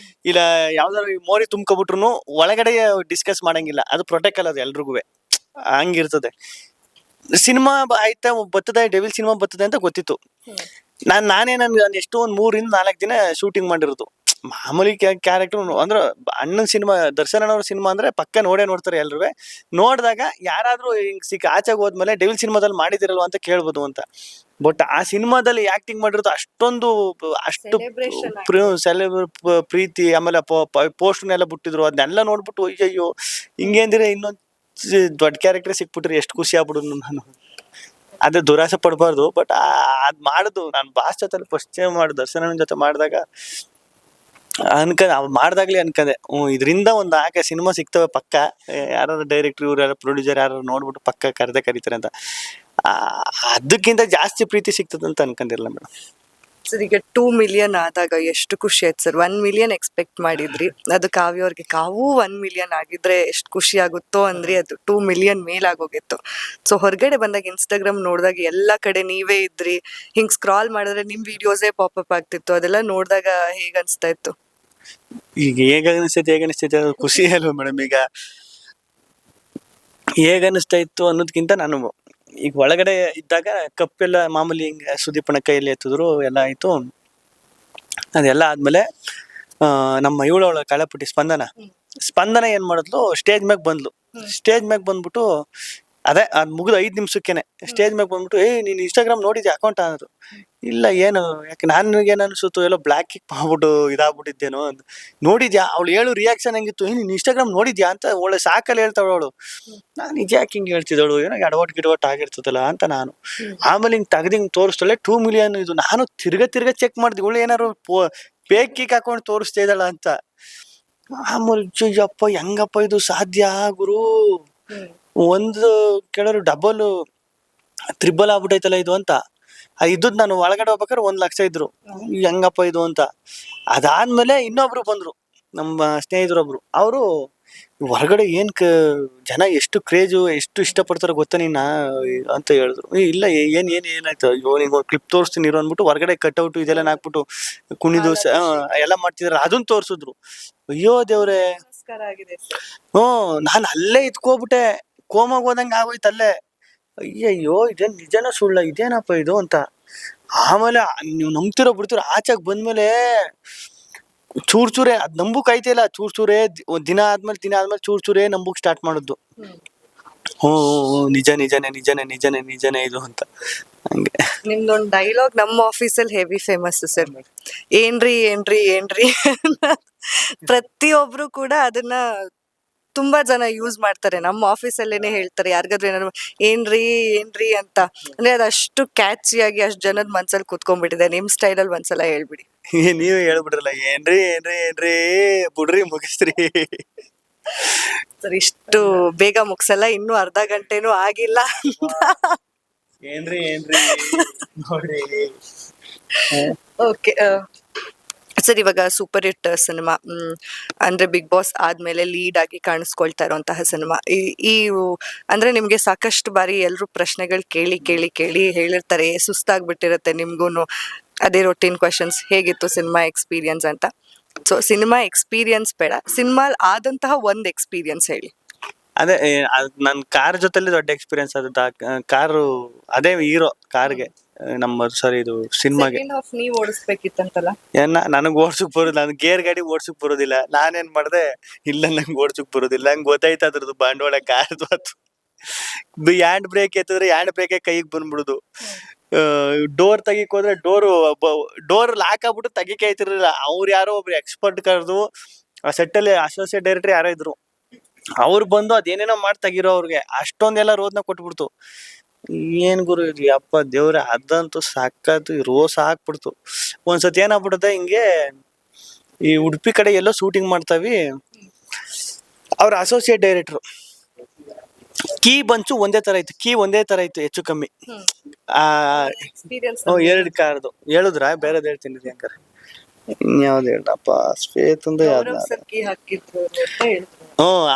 ಇಲ್ಲ ಯಾವ್ದಾರು ಈ ಮೋರಿ ತುಂಬ್ಕೊಬಿಟ್ರು ಒಳಗಡೆ ಡಿಸ್ಕಸ್ ಮಾಡಂಗಿಲ್ಲ, ಅದು ಪ್ರೊಟೆಕ್ಟ್ ಅದು ಎಲ್ರಿಗೂ ಹಂಗಿರ್ತದೆ. ಸಿನಿಮಾ ಆಯ್ತಾ ಬರ್ತದೆ, ಡೆವಿಲ್ ಸಿನಿಮಾ ಬರ್ತದೆ ಅಂತ ಗೊತ್ತಿತ್ತು. ನಾನು ಎಷ್ಟು ಒಂದ್ 3-4 ದಿನ ಶೂಟಿಂಗ್ ಮಾಡಿರೋದು. ಮಾಮೂಲಿ ಕ್ಯಾರೆಕ್ಟರ್ ಅಂದ್ರೆ ಅಣ್ಣನ ಸಿನಿಮಾ, ದರ್ಶನ್ ಅವ್ರ ಸಿನಿಮಾ ಅಂದ್ರೆ ಪಕ್ಕ ನೋಡ್ತಾರೆ ಎಲ್ರು. ನೋಡಿದಾಗ ಯಾರಾದ್ರೂ ಹಿಂಗ್ ಆಚೆಗೆ ಹೋದ್ಮೇಲೆ ಡೆವಿಲ್ ಸಿನಿಮಾದಲ್ಲಿ ಮಾಡಿದಿರಲ್ವ ಅಂತ ಕೇಳ್ಬೋದು ಅಂತ. ಬಟ್ ಆ ಸಿನಿಮಾದಲ್ಲಿ ಆಕ್ಟಿಂಗ್ ಮಾಡಿರೋದು ಅಷ್ಟು Celebration ಪ್ರೀತಿ, ಆಮೇಲೆ ಪೋಸ್ಟ್ನೆಲ್ಲ ಬಿಟ್ಟಿದ್ರು, ಅದನ್ನೆಲ್ಲ ನೋಡ್ಬಿಟ್ಟು ಅಯ್ಯಯ್ಯೋ ಹಿಂಗೇಂದ್ರೆ ಇನ್ನೊಂದ್ ದೊಡ್ಡ ಕ್ಯಾರೆಕ್ಟರ್ ಸಿಕ್ಬಿಟ್ರಿ ಎಷ್ಟು ಖುಷಿ ಆಗ್ಬಿಡುದು ನಾನು. ಅದೇ ದುರಾಸೆ ಪಡ್ಬಾರ್ದು, ಬಟ್ ಅದ್ ಮಾಡುದು ನಾನು ಬಾಸ್ ಜೊತೆ ಫಸ್ಟ್ ಟೈಮ್ ದರ್ಶನ ಜೊತೆ ಮಾಡಿದಾಗ ಮಾಡ್ದಾಗ್ಲಿ ಅನ್ಕಂದೆ ಇದರಿಂದ ಒಂದು ಆಕೆ ಸಿನಿಮಾ ಸಿಗ್ತವೆ ಪಕ್ಕ, ಯಾರು ಡೈರೆಕ್ಟರ್ ಇವ್ರು ಯಾರು ಪ್ರೊಡ್ಯೂಸರ್ ಯಾರು ನೋಡ್ಬಿಟ್ಟು ಪಕ್ಕ ಕರೀತಾರೆ ಅಂತ. ಅದಕ್ಕಿಂತ ಜಾಸ್ತಿ ಪ್ರೀತಿ ಸಿಗ್ತದಂತ ಅನ್ಕೊಂಡಿರಲ್ಲ ಮೇಡಮ್. ಸರ್ ಈಗ 2 million ಆದಾಗ ಎಷ್ಟು ಖುಷಿ ಆಯ್ತು ಸರ್? 1 million ಎಕ್ಸ್ಪೆಕ್ಟ್ ಮಾಡಿದ್ರಿ, ಅದು ಕಾವ್ಯವ್ರಿಗೆ 1 million ಆಗಿದ್ರೆ ಎಷ್ಟು ಖುಷಿ ಆಗುತ್ತೋ ಅಂದ್ರಿ, ಅದು 2 million ಮೇಲಾಗೋಗಿತ್ತು. ಸೊ ಹೊರಗಡೆ ಬಂದಾಗ ಇನ್ಸ್ಟಾಗ್ರಾಮ್ ನೋಡಿದಾಗ ಎಲ್ಲ ಕಡೆ ನೀವೇ ಇದ್ರಿ, ಹಿಂಗ್ ಸ್ಕ್ರಾಲ್ ಮಾಡಿದ್ರೆ ನಿಮ್ ವಿಡಿಯೋಸೇ ಪಾಪಪ್ ಆಗ್ತಿತ್ತು, ಅದೆಲ್ಲ ನೋಡಿದಾಗ ಹೇಗ್ ಅನ್ಸ್ತಾ ಇತ್ತು? ಈಗ ಹೇಗ ಅನಿಸ್ತೈತೆ ಅದು ಖುಷಿ ಅಲ್ವಾ ಮೇಡಮ್. ಈಗ ಹೇಗ ಅನಿಸ್ತಾ ಇತ್ತು ಅನ್ನೋದ್ಕಿಂತ ನಾನು ಈಗ ಒಳಗಡೆ ಇದ್ದಾಗ ಕಪ್ಪೆಲ್ಲ ಮಾಮೂಲಿ ಹಿಂಗ ಸುದೀಪನ ಕೈಯಲ್ಲಿ ಎತ್ತಿದ್ರು ಎಲ್ಲ ಆಯ್ತು. ಅದೆಲ್ಲ ಆದ್ಮೇಲೆ ನಮ್ಮ ಇವಳವಳ ಕಳಪುಟ್ಟಿ ಸ್ಪಂದನ ಏನ್ ಮಾಡಿದ್ಲು, ಸ್ಟೇಜ್ ಮ್ಯಾಗ ಬಂದ್ಬಿಟ್ಟು ಅದೇ ಅದ್ ಮುಗಿದು 5 ನಿಮಿಷಕ್ಕೇನೆ ಸ್ಟೇಜ್ ಮ್ಯಾಗ ಬಂದ್ಬಿಟ್ಟು ನೀನ್ ಇನ್ಸ್ಟಾಗ್ರಾಮ್ ನೋಡಿದ್ಯಾ ಅಕೌಂಟ್ ಅಂದ್ರು. ಇಲ್ಲ ಏನು, ಯಾಕೆ ನನ್ಗೇನು ಅನ್ಸುತ್ತು ಎಲ್ಲೋ ಬ್ಲಾಕ್ ಕಿಕ್ ಮಾಡ್ಬಿಟ್ಟು ಇದಾಗ್ಬಿಟ್ಟಿದ್ದೇನೋ ಅಂತ. ನೋಡಿದ್ಯಾ ಅವಳು ಹೇಳು ರಿಯಾಕ್ಷನ್ ಹಂಗಿತ್ತು, ನೀನ್ ಇನ್ಸ್ಟಾಗ್ರಾಮ್ ನೋಡಿದ್ಯಾ ಅಂತ ಒಳ್ಳೆ ಸಾಕಲ್ಲಿ ಹೇಳ್ತಾಳು ಅವಳು. ನಾನು ನಿಜ ಯಾಕೆ ಹಿಂಗೆ ಹೇಳ್ತಿದ್ದಳು, ಏನೋ ಎಡವಟ್ ಆಗಿರ್ತದಲ್ಲ ಅಂತ ನಾನು. ಆಮೇಲೆ ಹಿಂಗ್ ತೆಗ್ದಿಂಗ್ ತೋರಿಸ್ತಾಳೆ 2 million ಇದು. ನಾನು ತಿರ್ಗ ಚೆಕ್ ಮಾಡ್ದೆ ಇವಳು ಏನಾರು ಫೇಕ್ ಕಿಕ್ ಹಾಕೊಂಡು ತೋರಿಸ್ತಾ ಇದ್ದಾಳ ಅಂತ. ಆಮೇಲೆ ಅಯ್ಯಪ್ಪ ಹೆಂಗಪ್ಪ ಇದು ಸಾಧ್ಯ ಗುರು, ಒಂದು ಕೇಳೋರು ಡಬಲ್ 3 ಆಗ್ಬಿಟ್ಟೈತಲ್ಲ ಇದು ಅಂತ. ಇದ್ದದ್ ನಾನು ಒಳಗಡೆ ಹೋಗ್ಬೇಕಾದ್ರೆ 1 ಲಕ್ಷ ಇದ್ರು, ಹೆಂಗಪ್ಪ ಇದು ಅಂತ. ಅದಾದ್ಮೇಲೆ ಇನ್ನೊಬ್ರು ಬಂದ್ರು, ನಮ್ಮ ಸ್ನೇಹಿತರೊಬ್ರು, ಅವರು ಹೊರಗಡೆ ಜನ ಎಷ್ಟು ಕ್ರೇಜು ಎಷ್ಟು ಇಷ್ಟಪಡ್ತಾರೋ ಗೊತ್ತಾ ನೀನ ಅಂತ ಹೇಳಿದ್ರು. ಇಲ್ಲ ಏನಾಯ್ತು, ಅಯ್ಯೋ ನಿಂಗೆ ಕ್ಲಿಪ್ ತೋರಿಸ್ತೀನಿ ಇರೋ ಅಂದ್ಬಿಟ್ಟು ಹೊರಗಡೆ ಕಟ್ಔಟ್ ಇದೆಲ್ಲ ಹಾಕ್ಬಿಟ್ಟು ಕುಣಿದು ಎಲ್ಲ ಮಾಡ್ತಿದಾರೆ, ಅದನ್ನ ತೋರ್ಸಿದ್ರು. ಅಯ್ಯೋ ದೇವ್ರೆ, ನಾನು ಅಲ್ಲೇ ಇದ್ಕೋಬಿಟ್ಟೆ, ಕೋಮಾಗ ಹೋದಂಗ ಆಗೋಯ್ತು ಅಲ್ಲೇ. ಅಯ್ಯಯ್ಯೋ ಇದೇನ್ ನಿಜನ ಸುಳ್ಳ, ಇದೇನಪ್ಪ ಇದು ಅಂತ. ಆಮೇಲೆ ನೀವು ನಂಬ್ತಿರೋ ಬಿಡ್ತಿರೋ ಆಚೆಗೆ ಬಂದ್ಮೇಲೆ ಚೂರೇ ಅದ್ ನಂಬುಕ್ ಆಯ್ತಿಲ್ಲ, ಚೂರೇ ದಿನ ಆದ್ಮೇಲೆ ಚೂರೇ ನಂಬುಕ್ ಸ್ಟಾರ್ಟ್ ಮಾಡಿದ್ದು. ನಿಜನೇ ಇದು ಅಂತ. ಹಂಗೆ ನಿಮ್ದೊಂದು ಡೈಲಾಗ್ ನಮ್ಮ ಆಫೀಸಲ್ಲಿ ಹೆವಿ ಫೇಮಸ್ ಸರ್, ಏನ್ರಿ ಪ್ರತಿಯೊಬ್ರು ಕೂಡ ಅದನ್ನ ತುಂಬಾ ಜನ ಯೂಸ್ ಮಾಡ್ತಾರೆ. ನಮ್ಮ ಆಫೀಸಲ್ಲೇನೆ ಹೇಳ್ತಾರೆ ಯಾರಿಗಾದ್ರೂ ಏನಾದ್ರು ಏನ್ರಿ ಅಂತ. ಅಂದ್ರೆ ಅದಷ್ಟು ಕ್ಯಾಚಿಯಾಗಿ ಅಷ್ಟು ಜನದ ಮನ್ಸಲ್ಲಿ ಕೂತ್ಕೊಂಡ್ಬಿಟ್ಟಿದೆ. ನಿಮ್ ಸ್ಟೈಲಲ್ಲಿ ಒಂದ್ಸಲ ಹೇಳ್ಬಿಡಿ. ನೀವೇ ಹೇಳ್ಬಿಡ್ರಲ್ಲ, ಏನ್ರಿ ಬಿಡ್ರಿ ಮುಗಿಸ್ರಿ. ಸರ್ ಇಷ್ಟು ಬೇಗ ಮುಗ್ಸಲ್ಲ, ಇನ್ನೂ ಅರ್ಧ ಗಂಟೆನೂ ಆಗಿಲ್ಲ. ಏನ್ರಿ ನೋಡ್ರಿ. ಓಕೆ ಸರ್, ಇವಾಗ ಸೂಪರ್ ಹಿಟ್ ಸಿನಿಮಾ ಅಂದ್ರೆ ಬಿಗ್ ಬಾಸ್ ಆದ್ಮೇಲೆ ಲೀಡ್ ಆಗಿ ಕಾಣಿಸ್ಕೊಳ್ತಾ ಇರುವಂತಹ ಸಿನಿಮಾ. ಈ ಅಂದ್ರೆ ನಿಮ್ಗೆ ಸಾಕಷ್ಟು ಬಾರಿ ಎಲ್ರು ಪ್ರಶ್ನೆಗಳು ಕೇಳಿ ಹೇಳಿರ್ತಾರೆ, ಸುಸ್ತಾಗ್ಬಿಟ್ಟಿರತ್ತೆ ನಿಮ್ಗೂನು ಅದೇ ರೊಟೀನ್ ಕ್ವಶನ್ಸ್, ಹೇಗಿತ್ತು ಸಿನಿಮಾ ಎಕ್ಸ್ಪೀರಿಯನ್ಸ್ ಅಂತ. ಸೊ ಸಿನಿಮಾ ಎಕ್ಸ್ಪೀರಿಯನ್ಸ್ ಬೇಡ, ಸಿನಿಮಾ ಆದಂತಹ ಒಂದ್ ಎಕ್ಸ್ಪೀರಿಯನ್ಸ್ ಹೇಳಿ. ಅದೇ ನನ್ ಕಾರ್ ಜೊತೆಲಿ ದೊಡ್ಡ ಎಕ್ಸ್ಪೀರಿಯನ್ಸ್ ಆದ ಕಾರು, ಅದೇ ಹೀರೋ ಕಾರ್ಗೆ ನಮ್ಮ ಇದು ಸಿನಿಮಾಗೆ ನೀವ್ ಓಡಿಸ್ಬೇಕಿತ್ತಂತಲ್ಲ. ನನಗ್ ಓಡ್ಸಕ್ ಬರೋದು, ನನ್ ಗೇರ್ ಗಾಡಿ ಓಡ್ಸಕ್ ಬರೋದಿಲ್ಲ. ನಾನೇನ್ ಮಾಡ್ದೆ, ಇಲ್ಲ ನಂಗೆ ಓಡ್ಸಕ್ ಬರೋದಿಲ್ಲ, ನಂಗೆ ಗೊತ್ತಾಯ್ತು ಅದ್ರದ್ದು ಬಂಡವಾಳ ಕಾರ್ದು. ಅದು ಹ್ಯಾಂಡ್ ಬ್ರೇಕ್ ಎತ್ತಿದ್ರೆ ಹ್ಯಾಂಡ್ ಬ್ರೇಕೆ ಕೈಗೆ ಬಂದ್ಬಿಡುದು. ಡೋರ್ ತೆಗಿಕ್ ಹೋದ್ರೆ ಡೋರ್ ಲಾಕ್ ಆಗ್ಬಿಟ್ಟು ತೆಗಿಕೆ ಆಯ್ತಿರ್ಲಿಲ್ಲ. ಅವ್ರು ಯಾರೋ ಒಬ್ರು ಎಕ್ಸ್ಪರ್ಟ್ ಕರೆದು ಆ ಸೆಟ್ಟಲ್ಲಿ ಅಸೋಸಿಯೇಟ್ ಡೈರೆಕ್ಟರ್ ಯಾರೋ ಇದ್ರು, ಅವ್ರು ಬಂದು ಅದೇನೇನೋ ಮಾಡಿ ತೆಗಿರೋ ಅವ್ರಿಗೆ ಅಷ್ಟೊಂದೆಲ್ಲ ರೋದ್ನ ಕೊಟ್ಬಿಡ್ತು. ಏನ್ ಗುರು ಇದು ಅಪ್ಪ ದೇವ್ರೆ, ಅದಂತೂ ಸಾಕತ್ತು ರೋಸ ಹಾಕ್ಬಿಡ್ತು. ಒಂದ್ಸತಿ ಏನಾಗ್ಬಿಡುತ್ತೆ, ಹಿಂಗೆ ಈ ಉಡುಪಿ ಕಡೆ ಎಲ್ಲೋ ಶೂಟಿಂಗ್ ಮಾಡ್ತಾವಿ, ಅವ್ರ ಅಸೋಸಿಯೇಟ್ ಡೈರೆಕ್ಟ್ರು ಕೀ ಬಂಚು ಒಂದೇ ತರ ಇತ್ತು ಹೆಚ್ಚು ಕಮ್ಮಿ. ಎರಡು ಕಾರ್ದು ಹೇಳುದ್ರ, ಬೇರೆದ್ ಹೇಳ್ತೀನಿ ಹಂಗಾರೆ. ಇನ್ಯಾವ್ದು ಹೇಳಪ್ಪ, ಸ್ಪೇತ್ ಅಂದ್ರೆ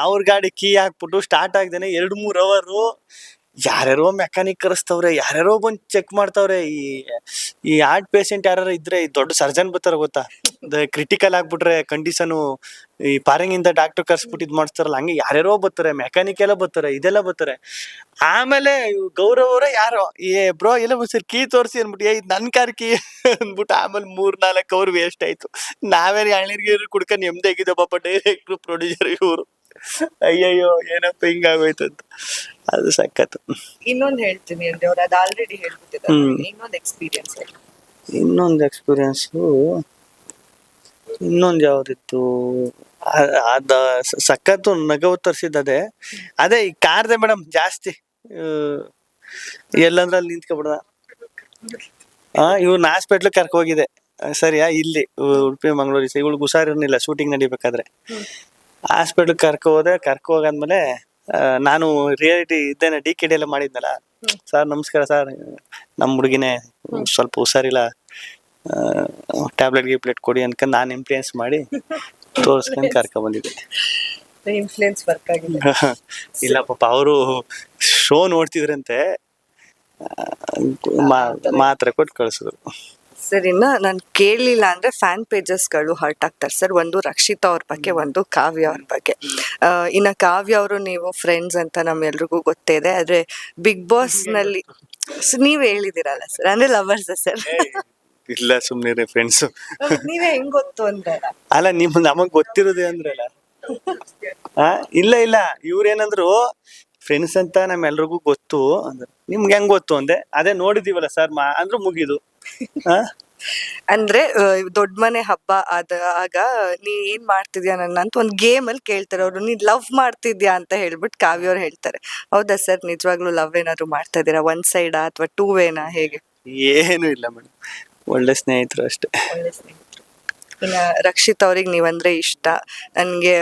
ಅವ್ರ ಗಾಡಿ ಕೀ ಹಾಕ್ಬಿಟ್ಟು ಸ್ಟಾರ್ಟ್ ಆಗ್ದೇನೆ 2-3 ಅವರ್ ಯಾರ್ಯಾರೋ ಮೆಕ್ಯಾನಿಕ್ ಕರೆಸ್ತವ್ರೆ, ಯಾರ್ಯಾರೋ ಬಂದು ಚೆಕ್ ಮಾಡ್ತಾವ್ರೆ. ಈ ಹಾರ್ಟ್ ಪೇಷಂಟ್ ಯಾರು ಇದ್ರೆ ಈ ದೊಡ್ಡ ಸರ್ಜನ್ ಬರ್ತಾರ ಗೊತ್ತಾ, ಕ್ರಿಟಿಕಲ್ ಆಗ್ಬಿಟ್ರೆ ಕಂಡೀಷನ್ ಈ ಪಾರಿಂಗಿಂದ ಡಾಕ್ಟರ್ ಕರ್ಸ್ಬಿಟ್ಟು ಇದ್ ಮಾಡ್ತಾರಲ್ಲ, ಹಂಗೆ ಯಾರ್ಯಾರೋ ಬರ್ತಾರೆ, ಮೆಕ್ಯಾನಿಕ್ ಎಲ್ಲ ಬರ್ತಾರೆ, ಇದೆಲ್ಲ ಬರ್ತಾರೆ. ಆಮೇಲೆ ಗೌರವ್ ಅವರ ಯಾರೋ ಬ್ರೋ ಎಲ್ಲ ಸರ್ ಕೀ ತೋರಿಸಿ ಅನ್ಬಿಟ್ಟು ಇದ್ ನನ್ ಕಾರ್ ಕೀ ಅಂದ್ಬಿಟ್ಟು ಆಮೇಲೆ 3-4 ಅವ್ರು ವೇಸ್ಟ್ ಆಯ್ತು. ನಾವೇನು ಎಳ್ನೀರ್ಗೀರು ಕುಡ್ಕೊಂಡು ನೆಮ್ಮದಿಯಾಗಿದ್ದೆ ಪಾಪ ಡೈರೆಕ್ಟ್ರು ಪ್ರೊಡ್ಯೂಸರ್ ಇವರು. ಅಯ್ಯಯ್ಯೋ ಏನಪ್ಪ ಹಿಂಗಾಗೋಯ್ತು ಅಂತ. ಅದು ಸಖತ್ತು. ಇನ್ನೊಂದ್ ಹೇಳ್ತೀನಿ ಅಂದ್ರೆ ಅವ್ರು ಅದು ಆಲ್ರೆಡಿ ಹೇಳ್ಬಿಟ್ಟಿದ್ದಾರೆ. ಇನ್ನೊಂದು ಎಕ್ಸ್ಪೀರಿಯನ್ಸ್ ಇನ್ನೊಂದು ಎಕ್ಸ್ಪೀರಿಯನ್ಸು ಇನ್ನೊಂದು ಯಾವ್ದಿತ್ತು, ಅದ ಸಖತ್ತು ನಗವು ತರಿಸಿದ್ದೆ. ಅದೇ ಈ ಕಾರ್ದೆ ಮೇಡಮ್ ಜಾಸ್ತಿ ಎಲ್ಲಂದ್ರೆ ಅಲ್ಲಿ ನಿಂತ್ಕೊಬಿಡ್ದ. ಇವ್ನ ಹಾಸ್ಪಿಟ್ಲ್ ಕರ್ಕ ಹೋಗಿದೆ ಸರಿಯಾ, ಇಲ್ಲಿ ಉಡುಪಿ ಮಂಗಳೂರು ಇವಳಿಗೆ ಹುಷಾರಿರ್ಲಿಲ್ಲ ಶೂಟಿಂಗ್ ನಡಿಬೇಕಾದ್ರೆ. ಹಾಸ್ಪಿಟ್ಲ್ ಕರ್ಕ ಹೋಗಾದ್ಮೇಲೆ ನಾನು ರಿಯಾಲಿಟಿ ಇದ್ದೇನೆ DKD ಎಲ್ಲ ಮಾಡಿದ್ನಲ್ಲ, ಸರ್ ನಮಸ್ಕಾರ ಸರ್, ನಮ್ಮ ಹುಡುಗಿನೇ ಸ್ವಲ್ಪ ಹುಷಾರಿಲ್ಲ, ಟ್ಯಾಬ್ಲೆಟ್ ಗಿಪ್ಲೆಟ್ ಕೊಡಿ ಅನ್ಕೊಂಡು ನಾನು ಇನ್ಫ್ಲೂಯೆನ್ಸ್ ಮಾಡಿ ತೋರಿಸ್ಕೊಂಡು ಕರ್ಕ ಬಂದಿದ್ದೆ. ಇನ್ಫ್ಲೂಯೆನ್ಸ್ ವರ್ಕ್ ಆಗಿದೆ. ಇಲ್ಲ ಪಾಪ ಅವರು ಶೋ ನೋಡ್ತಿದ್ರಂತೆ, ಮಾತ್ರ ಕೊಟ್ಟು ಕಳ್ಸಿದ್ರು. ಸರ್ ಇನ್ನ ನಾನು ಕೇಳಲಿಲ್ಲ ಅಂದ್ರೆ ಫ್ಯಾನ್ ಪೇಜಸ್ಗಳು ಹರ್ಟ್ ಆಗ್ತಾರೆ ಸರ್. ಒಂದು ರಕ್ಷಿತಾ ಅವ್ರ ಬಗ್ಗೆ, ಒಂದು ಕಾವ್ಯ ಅವ್ರ ಬಗ್ಗೆ. ಇನ್ನ ಕಾವ್ಯ ಅವರು ನೀವು ಫ್ರೆಂಡ್ಸ್ ಅಂತ ನಮ್ಮೆಲ್ರಿಗೂ ಗೊತ್ತೇ ಇದೆ, ಆದ್ರೆ ಬಿಗ್ ಬಾಸ್ ನಲ್ಲಿ ನೀವ್ ಹೇಳಿದಿರಲ್ಲ ಸರ್, ಅಂದ್ರೆ ಲವರ್ಸ್ ಸರ್. ಇಲ್ಲ ಸುಮ್ನೆ ಫ್ರೆಂಡ್ಸ್. ನೀವೇ ಹೆಂಗ್ ಗೊತ್ತು ಅಂದ್ರೆ ಅಲ್ಲ ನಮಗ್ ಗೊತ್ತಿರೋದೇ ಅಂದ್ರಲ್ಲ. ಇಲ್ಲ ಇವ್ರೇನಂದ್ರು ಫ್ರೆಂಡ್ಸ್ ಅಂತ ನಮ್ಮೆಲ್ರಿಗೂ ಗೊತ್ತು ಅಂದ್ರೆ, ನಿಮ್ಗೆ ಹೆಂಗ್ ಗೊತ್ತು ಅಂದೆ, ಅದೇ ನೋಡಿದೀವಲ್ಲ ಸರ್ ಅಂದ್ರು ಮುಗಿದು. ಅಂದ್ರೆ ದೊಡ್ಡ ಮನೆ ಹಬ್ಬ ಆದಾಗ ನೀ ಏನ್ ಮಾಡ್ತಿದ್ಯಾ ನನ್ನ ಅಂತ ಒಂದ್ ಗೇಮ್ ಅಲ್ಲಿ ಕೇಳ್ತಾರೆ ಅವ್ರು, ನೀನ್ ಲವ್ ಮಾಡ್ತಿದ್ಯಾ ಅಂತ ಹೇಳ್ಬಿಟ್ಟು ಕಾವ್ಯ ಅವ್ರು ಹೇಳ್ತಾರೆ. ಹೌದಾ ಸರ್, ನಿಜವಾಗ್ಲೂ ಲವ್ ಏನಾದ್ರು ಮಾಡ್ತಾ ಇದೀರಾ, ಒನ್ ಸೈಡ್ ಅಥವಾ 2 ವೇನಾ, ಹೇಗೆ? ಏನು ಇಲ್ಲ ಮೇಡಮ್, ಒಳ್ಳೆ ಸ್ನೇಹಿತರು ಅಷ್ಟೇ. ಒಳ್ಳೆ ಸ್ನೇಹಿತರು. ಇನ್ನ ರಕ್ಷಿತ್ ಅವ್ರಿಗೆ ನೀವಂದ್ರೆ ಇಷ್ಟ. ನನ್ಗೆ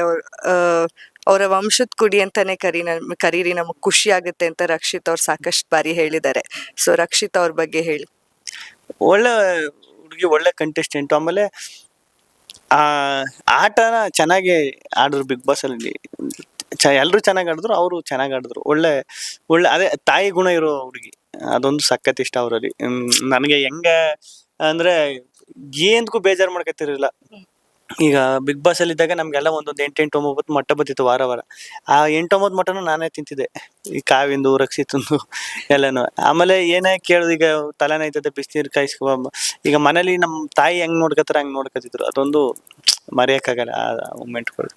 ಅವರ ವಂಶದ ಕುಡಿ ಅಂತಾನೆ ಕರೀರಿ, ನಮಗ್ ಖುಷಿ ಆಗುತ್ತೆ ಅಂತ ರಕ್ಷಿತ್ ಅವ್ರು ಸಾಕಷ್ಟು ಬಾರಿ ಹೇಳಿದ್ದಾರೆ. ಸೊ ರಕ್ಷಿತ್ ಅವ್ರ ಬಗ್ಗೆ ಹೇಳಿ. ಒಳ್ಳೆ ಹುಡುಗಿ, ಒಳ್ಳೆ ಕಂಟೆಸ್ಟೆಂಟ್. ಆಮೇಲೆ ಆಟನ ಚೆನ್ನಾಗಿ ಆಡಿದ್ರು ಬಿಗ್ ಬಾಸ್ ಅಲ್ಲಿ. ಎಲ್ರು ಚೆನ್ನಾಗಿ ಆಡಿದ್ರು, ಅವರು ಚೆನ್ನಾಗಿ ಆಡಿದ್ರು. ಒಳ್ಳೆ ಅದೇ ತಾಯಿ ಗುಣ ಇರೋ ಹುಡುಗಿ, ಅದೊಂದು ಸಖತ್ ಇಷ್ಟ ಅವರಲ್ಲಿ. ನನಗೆ ಹೆಂಗ ಅಂದ್ರೆ ಏನ್ಗೂ ಬೇಜಾರು ಮಾಡ್ಕೊತಿರ್ಲಿಲ್ಲ. ಈಗ ಬಿಗ್ ಬಾಸ್ ಅಲ್ಲಿ ಇದ್ದಾಗ ನಮ್ಗೆಲ್ಲ ಒಂದೊಂದು 8-9 ಮೊಟ್ಟೆ ಬತ್ತಿತ್ತು ವಾರ. ಆ 8-9 ಮೊಟ್ಟೆನೂ ನಾನೇ ತಿಂತಿದ್ದೆ, ಈ ಕಾವಿಂದು ರಕ್ಷಿತಂದು ಎಲ್ಲಾನು. ಆಮೇಲೆ ಏನೇ ಕೇಳುದು, ಈಗ ತಲೆನೈತದೆ ಬಿಸಿನೀರು ಕಾಯಿಸ್ಕೊ, ಈಗ ಮನೇಲಿ ನಮ್ ತಾಯಿ ಹೆಂಗ್ ನೋಡ್ಕತ್ತಾರ ಹಂಗ್ ನೋಡ್ಕತಿದ್ರು. ಅದೊಂದು ಮರೆಯಕ್ಕಾಗಲ್ಲ ಆ ಮೂಮೆಂಟ್ಗಳು.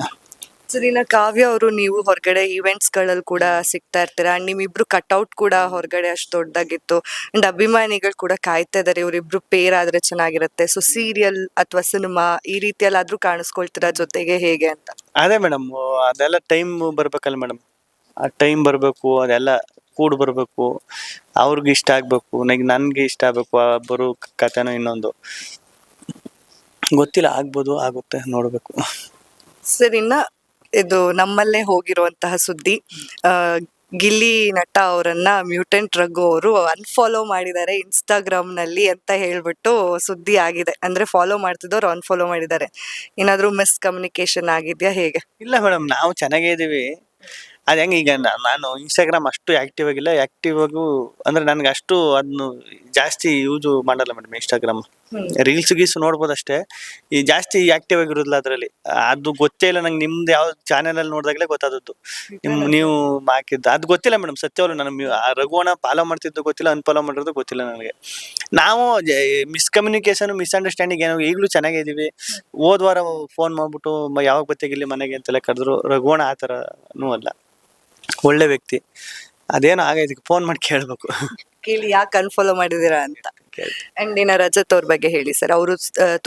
ಸರ್ ಇನ್ನ ಕಾವ್ಯ ಅವರು, ನೀವು ಹೊರಗಡೆ ಈವೆಂಟ್ಸ್ ಗಳಲ್ಲಿ ಕೂಡ ಸಿಗ್ತಾ ಇರ್ತೀರಾ, ಅಂಡ್ ನಿಮ್ಮಿಬ್ರು ಕಟ್ಔಟ್ ಕೂಡ ಹೊರಗಡೆ ಅಷ್ಟು ದೊಡ್ಡದಾಗಿತ್ತು. ಅಂಡ್ ಅಭಿಮಾನಿಗಳು ಕೂಡ ಕಾಯ್ತಾ ಇದಾರೆ, ಇವರಿಬ್ರು ಪೇರ್ ಆದ್ರೆ ಚೆನ್ನಾಗಿರುತ್ತೆ. ಸೊ ಸೀರಿಯಲ್ ಅಥವಾ ಸಿನಿಮಾ ಈ ರೀತಿಯಲ್ಲಾದ್ರೂ ಕಾಣಿಸ್ಕೊಳ್ತೀರಾ ಜೊತೆಗೆ, ಹೇಗೆ ಅಂತ? ಅದೇ ಮೇಡಮ್, ಅದೆಲ್ಲ ಟೈಮ್ ಬರ್ಬೇಕಲ್ಲ ಮೇಡಮ್, ಆ ಟೈಮ್ ಬರ್ಬೇಕು, ಅದೆಲ್ಲ ಕೂಡ್ ಬರ್ಬೇಕು, ಅವ್ರಿಗೆ ಇಷ್ಟ ಆಗ್ಬೇಕು, ನನ್ಗೆ ಇಷ್ಟ ಆಗ್ಬೇಕು. ಬರೋ ಕಥೆನೋ ಇನ್ನೊಂದು ಗೊತ್ತಿಲ್ಲ, ಆಗ್ಬೋದು, ಆಗುತ್ತೆ, ನೋಡ್ಬೇಕು. ಸರ್ ಇನ್ನ ಇದು ನಮ್ಮಲ್ಲೇ ಹೋಗಿರುವಂತಹ ಸುದ್ದಿ, ಗಿಲ್ಲಿ ನಟ ಅವರನ್ನ ಮ್ಯೂಟೆಂಟ್ ರಘು ಅವರು ಅನ್ಫಾಲೋ ಮಾಡಿದ್ದಾರೆ ಇನ್ಸ್ಟಾಗ್ರಾಮ್ ನಲ್ಲಿ ಅಂತ ಹೇಳ್ಬಿಟ್ಟು ಸುದ್ದಿ ಆಗಿದೆ. ಅಂದ್ರೆ ಫಾಲೋ ಮಾಡ್ತಿದ್ದವ್ರು ಅನ್ಫಾಲೋ ಮಾಡಿದ್ದಾರೆ. ಏನಾದ್ರೂ ಮಿಸ್ಕಮ್ಯುನಿಕೇಶನ್ ಆಗಿದ್ಯಾ, ಹೇಗೆ? ಇಲ್ಲ ಮೇಡಮ್, ನಾವು ಚೆನ್ನಾಗೇ ಇದೀವಿ. ಅದ್ ಹೆಂಗ, ಈಗ ನಾನು ಇನ್ಸ್ಟಾಗ್ರಾಮ್ ಅಷ್ಟು ಆಕ್ಟಿವ್ ಆಗಿಲ್ಲ. ಆಕ್ಟಿವ್ ಆಗು ಅಂದ್ರೆ ನನ್ಗೆ ಅಷ್ಟು ಅದನ್ನು ಜಾಸ್ತಿ ಯೂಸ್ ಮಾಡಲ್ಲ ಮೇಡಮ್. ಇನ್ಸ್ಟಾಗ್ರಾಮ್ ರೀಲ್ಸ್ ಗೀಸ್ ನೋಡ್ಬೋದು ಅಷ್ಟೇ, ಈ ಜಾಸ್ತಿ ಆಕ್ಟಿವ್ ಆಗಿರೋದಿಲ್ಲ ಅದ್ರಲ್ಲಿ. ಅದು ಗೊತ್ತೇ ಇಲ್ಲ ನಂಗೆ. ನಿಮ್ದು ಯಾವ ಚಾನೆಲ್ ಅಲ್ಲಿ ನೋಡಿದಾಗಲೇ ಗೊತ್ತಾದದ್ದು ನೀವು ಹಾಕಿದ್ದು. ಅದು ಗೊತ್ತಿಲ್ಲ ಮೇಡಮ್, ಸತ್ಯವಾಗ್ಲೂ ನಾನು ರಘುವಣ ಫಾಲೋ ಮಾಡ್ತಿದ್ದು ಗೊತ್ತಿಲ್ಲ, ಅನ್ಫಾಲೋ ಮಾಡಿರೋದು ಗೊತ್ತಿಲ್ಲ ನನಗೆ. ನಾವು ಮಿಸ್ಕಮ್ಯುನಿಕೇಶನ್, ಮಿಸ್ಅಂಡರ್ಸ್ಟ್ಯಾಂಡಿಂಗ್ ಏನೋ ಈಗಲೂ ಚೆನ್ನಾಗೇ ಇದೀವಿ. ಹೋದ್ವಾರ ಫೋನ್ ಮಾಡ್ಬಿಟ್ಟು ಯಾವಾಗ ಬತ್ತೆಗಿಲ್ಲಿ ಮನೆಗೆ ಅಂತೆಲ್ಲ ಕರೆದ್ರು. ರಘುವಣ ಆ ಥರನೂ ಅಲ್ಲ, ಒಳ್ಳೆ ವ್ಯಕ್ತಿ. ಅದೇನೋ ಆಗೈತಿ, ಫೋನ್ ಮಾಡಿ ಕೇಳ್ಬೇಕು. ಕೇಳಿ ಯಾಕೆ ಅನ್ಫಾಲೋ ಮಾಡಿದೀರಾ ಅಂತ. ಅಂಡ್ ಇನ್ನ ರಜತ್ ಅವ್ರ ಬಗ್ಗೆ ಹೇಳಿ ಸರ್. ಅವರು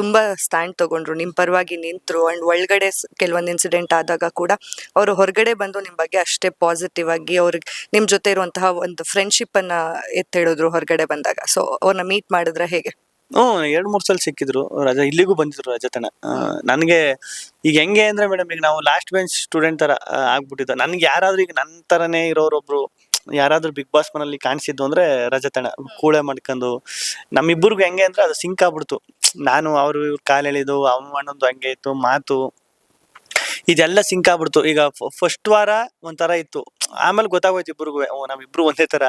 ತುಂಬಾ ಸ್ಟ್ಯಾಂಡ್ ತಗೊಂಡ್ರು, ನಿಮ್ ಪರವಾಗಿ ನಿಂತ್ರು. ಅಂಡ್ ಒಳಗಡೆ ಕೆಲವೊಂದು ಇನ್ಸಿಡೆಂಟ್ ಆದಾಗ ಕೂಡ ಅವರು ಹೊರಗಡೆ ಬಂದು ನಿಮ್ ಬಗ್ಗೆ ಅಷ್ಟೇ ಪಾಸಿಟಿವ್ ಆಗಿ ಅವ್ರಿಗೆ ನಿಮ್ ಜೊತೆ ಇರುವಂತಹ ಒಂದು ಫ್ರೆಂಡ್ಶಿಪ್ ಅನ್ನ ಎತ್ತಿಡಿದ್ರು ಹೊರಗಡೆ ಬಂದಾಗ. ಸೊ ಅವ್ರನ್ನ ಮೀಟ್ ಮಾಡಿದ್ರೆ ಹೇಗೆ? 2-3 ಸಲ ಸಿಕ್ಕಿದ್ರು. ಇಲ್ಲಿಗೂ ಬಂದಿದ್ರು ರಜತನ. ನನ್ಗೆ ಈಗ ಹೆಂಗೆ ಅಂದ್ರೆ ಮೇಡಮ್, ಈಗ ನಾವು ಲಾಸ್ಟ್ ಬೆಂಚ್ ಸ್ಟೂಡೆಂಟ್ ತರ ಆಗ್ಬಿಟ್ಟಿದ್ದ. ನನ್ಗೆ ಯಾರಾದ್ರೂ ಈಗ ನನ್ ತರನೇ ಇರೋರೊಬ್ರು ಯಾರಾದ್ರೂ ಬಿಗ್ ಬಾಸ್ ಮನಲ್ಲಿ ಕಾಣಿಸಿದ್ದು ಅಂದ್ರೆ ರಜತನ. ಕೂಳೆ ಮಾಡ್ಕೊಂಡು ನಮ್ಮಿಬ್ಬರಿಗೂ ಹೆಂಗೆ ಅಂದ್ರೆ ಅದು ಸಿಂಕ್ ಆಗ್ಬಿಡ್ತು. ನಾನು ಅವ್ರು ಇವ್ರ ಕಾಲ್ ಎಳಿದು ಅವಮಾನೊಂದು ಹಂಗೆ ಇತ್ತು ಮಾತು. ಇದೆಲ್ಲ ಸಿಂಕ್ ಆಗ್ಬಿಡ್ತು. ಈಗ ಫಸ್ಟ್ ವಾರ ಒಂಥರ ಇತ್ತು, ಆಮೇಲೆ ಗೊತ್ತಾಗೋಯ್ತು ಇಬ್ರಿಗೂ ನಾವಿಬ್ರು ಒಂದೇ ತರ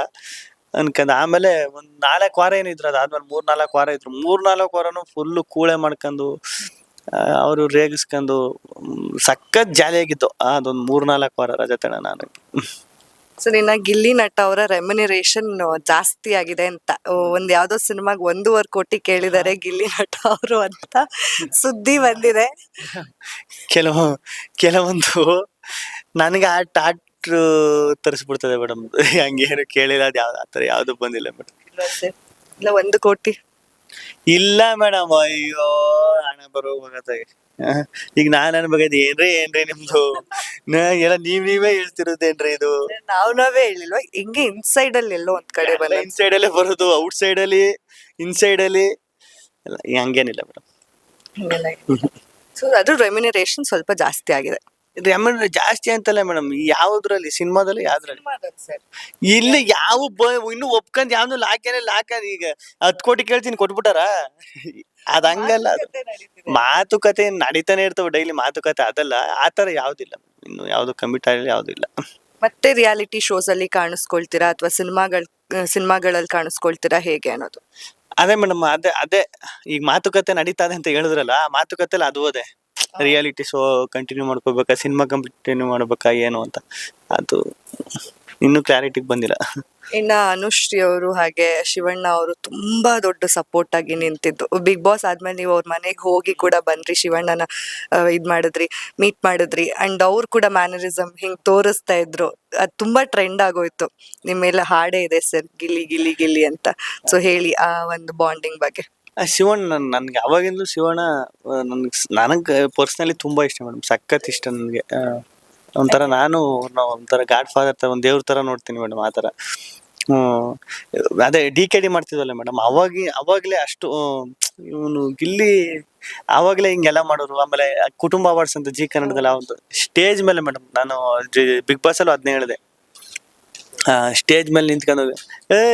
ಅನ್ಕಂಡ್. ಆಮೇಲೆ ಒಂದ್ 4 ವಾರ ಏನಿದ್ರು, ಅದಾದ್ಮೇಲೆ 3-4 ವಾರ ಇದ್ರು. 3-4 ವಾರನು ಫುಲ್ ಕೂಳೆ ಮಾಡ್ಕೊಂಡು ಅವರು ರೇಗಿಸ್ಕೊಂಡು ಸಖತ್ ಜಾಲಿಯಾಗಿತ್ತು ಅದೊಂದ್ 3-4 ವಾರ ರಜೆ ತಣ ನಾನು. ಸೊ ನಿನ್ನ ಗಿಲ್ಲಿ ನಟ ಅವರ ರೆಮ್ಯುನರೇಷನ್ ಜಾಸ್ತಿ ಆಗಿದೆ ಅಂತ ಒಂದ್ ಯಾವ್ದೋ ಸಿನಿಮಾಗ್ 1.5 ಕೋಟಿ ಕೇಳಿದ್ದಾರೆ ಗಿಲ್ಲಿ ನಟ ಅವರು ಅಂತ ಸುದ್ದಿ ಬಂದಿದೆ. ಕೆಲವೊಂದು ನನಗೆ ಆಟ್ ತರಿಸ್ಬಿಡ್ತದೆ ಮೇಡಮ್. ಹಂಗೇನು ಕೇಳಿಲ್ಲ, ಅದ್ ಯಾವ್ದು ಆತರ ಯಾವ್ದು ಬಂದಿಲ್ಲ ಮೇಡಮ್. ಇಲ್ಲ 1 ಕೋಟಿ ಇಲ್ಲ ಮೇಡಮ್, ಅಯ್ಯೋ ಹಣ ಬರೋ ಹೋಗತ್ತೆ. ಈಗ ನಾನ್ ಅನ್ಬೇಕಾಯ್ತು ಏನ್ರಿ ನಿಮ್ದು ಎಲ್ಲ ನೀವೇ ಹೇಳ್ತಿರೋದೇನ್ರಿ ಇದು? ನಾವೇ ಹೇಳಿಲ್ವಾ, ಹಿಂಗೆ ಇನ್ಸೈಡ್ ಅಲ್ಲಿ ಎಲ್ಲೋ ಒಂದ್ ಕಡೆ ಬಂದ ಇನ್ಸೈಡ್ ಅಲ್ಲೇ ಬರೋದು, ಔಟ್ ಸೈಡ್ ಅಲ್ಲಿ ಇನ್ಸೈಡ್ ಅಲ್ಲಿ ಎಲ್ಲ ಹಂಗೇನಿಲ್ಲ ಮೇಡಮ್. ಸೊ ಅದು ರೆಮ್ಯುನರೇಷನ್ ಸ್ವಲ್ಪ ಜಾಸ್ತಿ ಆಗಿದೆ. ಅಮೌಂಟ್ ಜಾಸ್ತಿ ಅಂತಲ್ಲ ಮೇಡಮ್, ಯಾವ್ದ್ರಲ್ಲಿ ಸಿನಿಮಾದಲ್ಲಿ ಯಾವ್ದ್ರಲ್ಲಿ ಇಲ್ಲಿ ಇನ್ನು ಒಪ್ಕೊಂಡ್ ಯಾವ್ದು ಲಾಕ್ ಈಗ 10 ಕೋಟಿ ಕೇಳ್ತೀನಿ ಕೊಟ್ಬಿಟ್ಟಾರ. ಅದ್ ಹಂಗಲ್ಲ, ಅದು ಮಾತುಕತೆ ನಡೀತಾನೆ ಇರ್ತಾವ ಡೈಲಿ ಮಾತುಕತೆ, ಅದಲ್ಲ ಆತರ ಯಾವ್ದಿಲ್ಲ. ಇನ್ನು ಯಾವ್ದು ಕಮಿಟ್ ಆಗಲಿ ಯಾವ್ದಿಲ್ಲ. ಮತ್ತೆ ರಿಯಾಲಿಟಿ ಶೋಸ್ ಅಲ್ಲಿ ಕಾಣಿಸ್ಕೊಳ್ತೀರಾ ಅಥವಾ ಸಿನಿಮಾಗಳಲ್ಲಿ ಕಾಣಿಸ್ಕೊಳ್ತೀರಾ ಹೇಗೆ ಅನ್ನೋದು? ಅದೇ ಮೇಡಮ್, ಅದೇ ಈಗ ಮಾತುಕತೆ ನಡೀತಾ ಇದೆ ಅಂತ ಹೇಳಿದ್ರಲ್ಲ, ಆ ಮಾತುಕತೆಲ್ಲ ಅದು ಅದೇ ರಿಯಾಲಿಟಿ ಶೋ ಕಂಟಿನ್ಯೂ ಮಾಡ್ಕೋಬೇಕಾ, ಸಿನಿಮಾ ಕಂಟಿನ್ಯೂ ಮಾಡ್ಬೇಕಾ ಏನು ಅಂತ ಅದು ಇನ್ನೂ ಕ್ಲಾರಿಟಿಗೆ ಬಂದಿಲ್ಲ. ಇನ್ನ ಅನುಶ್ರೀ ಅವರು ಹಾಗೆ ಶಿವಣ್ಣ ಅವರು ತುಂಬಾ ದೊಡ್ಡ ಸಪೋರ್ಟ್ ಆಗಿ ನಿಂತಿದ್ದು. ಬಿಗ್ ಬಾಸ್ ಆದ್ಮೇಲೆ ನೀವು ಅವ್ರ ಮನೆಗೆ ಹೋಗಿ ಕೂಡ ಬಂದ್ರಿ, ಶಿವಣ್ಣನ ಮೀಟ್ ಮಾಡಿದ್ರಿ, ಅಂಡ್ ಅವ್ರು ಕೂಡ ಮ್ಯಾನರಿಸಮ್ ಹಿಂಗ್ ತೋರಿಸ್ತಾ ಇದ್ರು. ಅದ್ ತುಂಬಾ ಟ್ರೆಂಡ್ ಆಗೋಯ್ತು. ನಿಮ್ಮೆಲ್ಲ ಹಾಡೇ ಇದೆ ಸರ್, ಗಿಲ್ಲಿ ಗಿಲ್ಲಿ ಗಿಲ್ಲಿ ಅಂತ. ಸೊ ಹೇಳಿ ಆ ಒಂದು ಬಾಂಡಿಂಗ್ ಬಗ್ಗೆ. ಶಿವಣ್ಣ ನನ್ಗೆ ಅವಾಗಿಂದಲೂ ಶಿವಣ್ಣ ನನಗ್ ಪರ್ಸನಲಿ ತುಂಬಾ ಇಷ್ಟ ಮೇಡಮ್, ಸಖತ್ ಇಷ್ಟ ನನ್ಗೆ. ಒಂಥರ ನಾವು ಒಂಥರ ಗಾಡ್ ಫಾದರ್ ತರ, ಒಂದ್ ದೇವ್ರ ತರ ನೋಡ್ತೀನಿ ಮೇಡಮ್, ಆತರ. ಅದೇ DKD ಮಾಡ್ತಿದ್ವಲ್ಲ ಮೇಡಮ್, ಅವಾಗ್ಲೇ ಅಷ್ಟು ಇವನು ಗಿಲ್ಲಿ ಆವಾಗ್ಲೇ ಹಿಂಗೆಲ್ಲ ಮಾಡೋರು. ಆಮೇಲೆ ಕುಟುಂಬ ಅವಾರ್ಡ್ಸ್ ಅಂತ ಜಿ ಕನ್ನಡದಲ್ಲಿ ಒಂದು ಸ್ಟೇಜ್ ಮೇಲೆ ಮೇಡಮ್, ನಾನು ಬಿಗ್ ಬಾಸ್ ಅಲ್ಲೂ ಅದನ್ನೇ ಹೇಳಿದೆ. ಸ್ಟೇಜ್ ಮೇಲೆ ನಿಂತ್ಕೊಂಡು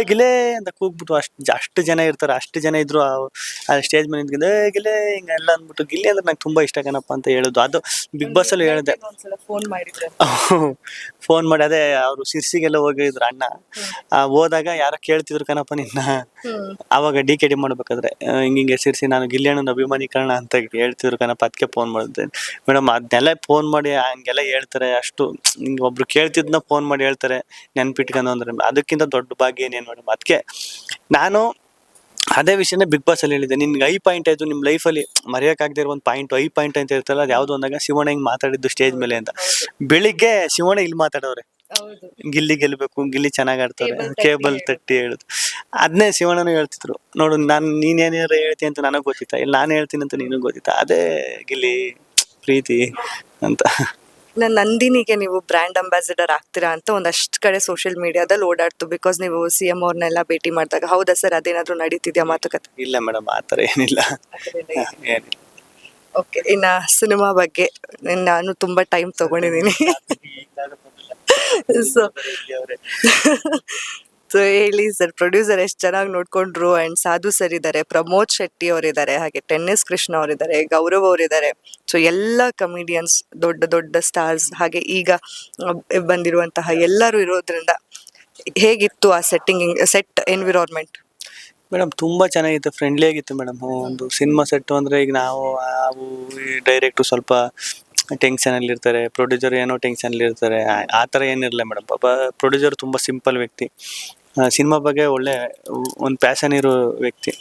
ಗಿಲೇ ಅಂತ ಕೂಗ್ಬಿಟ್ಟು ಅಷ್ಟು ಜನ ಇರ್ತಾರೆ, ಅಷ್ಟು ಜನ ಇದ್ರು ಆ ಸ್ಟೇಜ್ ಮೇಲೆ ನಿಂತ್ಕೊಂಡು ಗಿಲೇ ಹಿಂಗೆಲ್ಲ ಅಂದ್ಬಿಟ್ಟು, ಗಿಲ್ಲಿ ಅಂದ್ರೆ ನಂಗೆ ತುಂಬಾ ಇಷ್ಟ ಕಣಪ್ಪ ಅಂತ ಹೇಳುದು. ಅದು ಬಿಗ್ ಬಾಸ್ ಅಲ್ಲಿ ಹೇಳಿದೆ. ಫೋನ್ ಮಾಡಿ ಅದೇ ಅವ್ರು ಸಿರ್ಸಿಗೆಲ್ಲ ಹೋಗಿದ್ರು ಅಣ್ಣ, ಹೋದಾಗ ಯಾರೋ ಕೇಳ್ತಿದ್ರು ಕಣಪ್ಪ ನಿನ್ನ, ಅವಾಗ DKD ಮಾಡ್ಬೇಕಾದ್ರೆ ಹಿಂಗೆ ಸಿರ್ಸಿ ನಾನು ಗಿಲ್ಲಿ ಅಣ್ಣನ ಅಭಿಮಾನಿ ಕಣ ಅಂತ ಹೇಳ್ತಿದ್ರು ಕಣಪ್ಪ, ಅದಕ್ಕೆ ಫೋನ್ ಮಾಡಿದ್ದೆ ಮೇಡಮ್. ಅದನ್ನೆಲ್ಲ ಫೋನ್ ಮಾಡಿ ಹಂಗೆಲ್ಲ ಹೇಳ್ತಾರೆ, ಅಷ್ಟು ಹಿಂಗೆ ಒಬ್ರು ಕೇಳ್ತಿದ್ನ ಫೋನ್ ಮಾಡಿ ಹೇಳ್ತಾರೆ ನೆನ್ಪಿಟ್ಕೊಂಡು ಅಂದ್ರೆ ಅದಕ್ಕಿಂತ ದೊಡ್ಡ ಭಾಗ್ಯ ಏನೇನು ಮೇಡಮ್. ಅದಕ್ಕೆ ನಾನು ಅದೇ ವಿಷಯನೇ ಬಿಗ್ ಬಾಸ್ ಅಲ್ಲಿ ಹೇಳಿದ್ದೆ, ನಿನ್ಗೆ ಐ ಪಾಯಿಂಟ್ ಆಯ್ತು ನಿಮ್ಮ ಲೈಫಲ್ಲಿ ಮರೆಯೋಕ್ಕಾಗದೇ ಇರೋ ಒಂದು ಪಾಯಿಂಟ್, ಐ ಪಾಯಿಂಟ್ ಅಂತ ಇರ್ತಲ್ಲ, ಅದು ಯಾವ್ದು ಅಂದಾಗ ಶಿವಣ್ಣ ಹಿಂಗ್ ಮಾತಾಡಿದ್ದು ಸ್ಟೇಜ್ ಮೇಲೆ ಅಂತ. ಬೆಳಿಗ್ಗೆ ಶಿವಣ್ಣ ಇಲ್ಲಿ ಮಾತಾಡೋರೆ, ಗಿಲ್ಲಿ ಗೆಲ್ಬೇಕು, ಗಿಲ್ಲಿ ಚೆನ್ನಾಗ್ ಆಡ್ತಾರೆ, ಕೇಬಲ್ ತಟ್ಟಿ ಹೇಳುದು. ಅದನ್ನೇ ಶಿವಣ್ಣನು ಹೇಳ್ತಿದ್ರು, ನೋಡು ನೀನೇನಾರ ಹೇಳ್ತಿ ಅಂತ ನನಗ್ ಗೊತ್ತಿತ್ತಾ, ಇಲ್ಲ ನಾನು ಹೇಳ್ತೀನಿ ಅಂತ ನೀನು ಗೊತ್ತಿತ್ತಾ, ಅದೇ ಗಿಲ್ಲಿ ಪ್ರೀತಿ ಅಂತ. ನಂದಿನಿಗೆ ನೀವು ಬ್ರ್ಯಾಂಡ್ ಅಂಬಾಸಿಡರ್ ಆಗ್ತೀರಾ ಅಂತ ಒಂದಷ್ಟು ಕಡೆ ಸೋಷಿಯಲ್ ಮೀಡಿಯಾದಲ್ಲಿ ಓಡಾಡ್ತು, ಬಿಕಾಸ್ ನೀವು CM ಅವ್ರನ್ನೆಲ್ಲ ಭೇಟಿ ಮಾಡಿದಾಗ. ಹೌದಾ ಸರ್, ಅದೇನಾದ್ರೂ ನಡೀತಿದ್ಯಾ ಮಾತುಕತೆ? ಇಲ್ಲ ಮೇಡಮ್, ಆತರ ಏನಿಲ್ಲ. ಏನಿಲ್ಲ. ಓಕೆ, ಇನ್ನ ಸಿನಿಮಾ ಬಗ್ಗೆ ನಾನು ತುಂಬಾ ಟೈಮ್ ತಗೊಂಡಿದ್ದೀನಿ. ಸೊ ಹೇಳಿ ಸರ್, ಪ್ರೊಡ್ಯೂಸರ್ ಎಷ್ಟು ಚೆನ್ನಾಗಿ ನೋಡ್ಕೊಂಡ್ರು, ಅಂಡ್ ಸಾಧು ಸರ್ ಇದ್ದಾರೆ, ಪ್ರಮೋದ್ ಶೆಟ್ಟಿ ಅವರಿದ್ದಾರೆ, ಹಾಗೆ ಟೆನ್ನಿಸ್ ಕೃಷ್ಣ ಅವರಿದ್ದಾರೆ, ಗೌರವ್ ಅವರಿದ್ದಾರೆ. ಸೊ ಎಲ್ಲ ಕಮಿಡಿಯನ್ಸ್, ದೊಡ್ಡ ದೊಡ್ಡ ಸ್ಟಾರ್ಸ್, ಹಾಗೆ ಈಗ ಬಂದಿರುವಂತಹ ಎಲ್ಲರೂ ಇರೋದ್ರಿಂದ ಹೇಗಿತ್ತು ಆ ಸೆಟ್ ಎನ್ವಿರಾನ್ಮೆಂಟ್? ಮೇಡಮ್ ತುಂಬಾ ಚೆನ್ನಾಗಿತ್ತು, ಫ್ರೆಂಡ್ಲಿ ಆಗಿತ್ತು ಮೇಡಮ್. ಒಂದು ಸಿನಿಮಾ ಸೆಟ್ ಅಂದ್ರೆ ಈಗ ನಾವು ಡೈರೆಕ್ಟ್ ಸ್ವಲ್ಪ ಟೆನ್ಷನ್ ಅಲ್ಲಿ ಇರ್ತಾರೆ, ಪ್ರೊಡ್ಯೂಸರ್ ಏನೋ ಟೆನ್ಷನ್ ಅಲ್ಲಿ ಇರ್ತಾರೆ, ಆ ತರ ಏನಿರಲಿಲ್ಲ ಮೇಡಮ್. ಪಾಪ ಪ್ರೊಡ್ಯೂಸರ್ ತುಂಬಾ ಸಿಂಪಲ್ ವ್ಯಕ್ತಿ, ಸಿನಿಮಾ ಬಗ್ಗೆ ಒಳ್ಳೆ ಒಂದು ಪ್ಯಾಷನ್ ಇರೋ ವ್ಯಕ್ತಿ.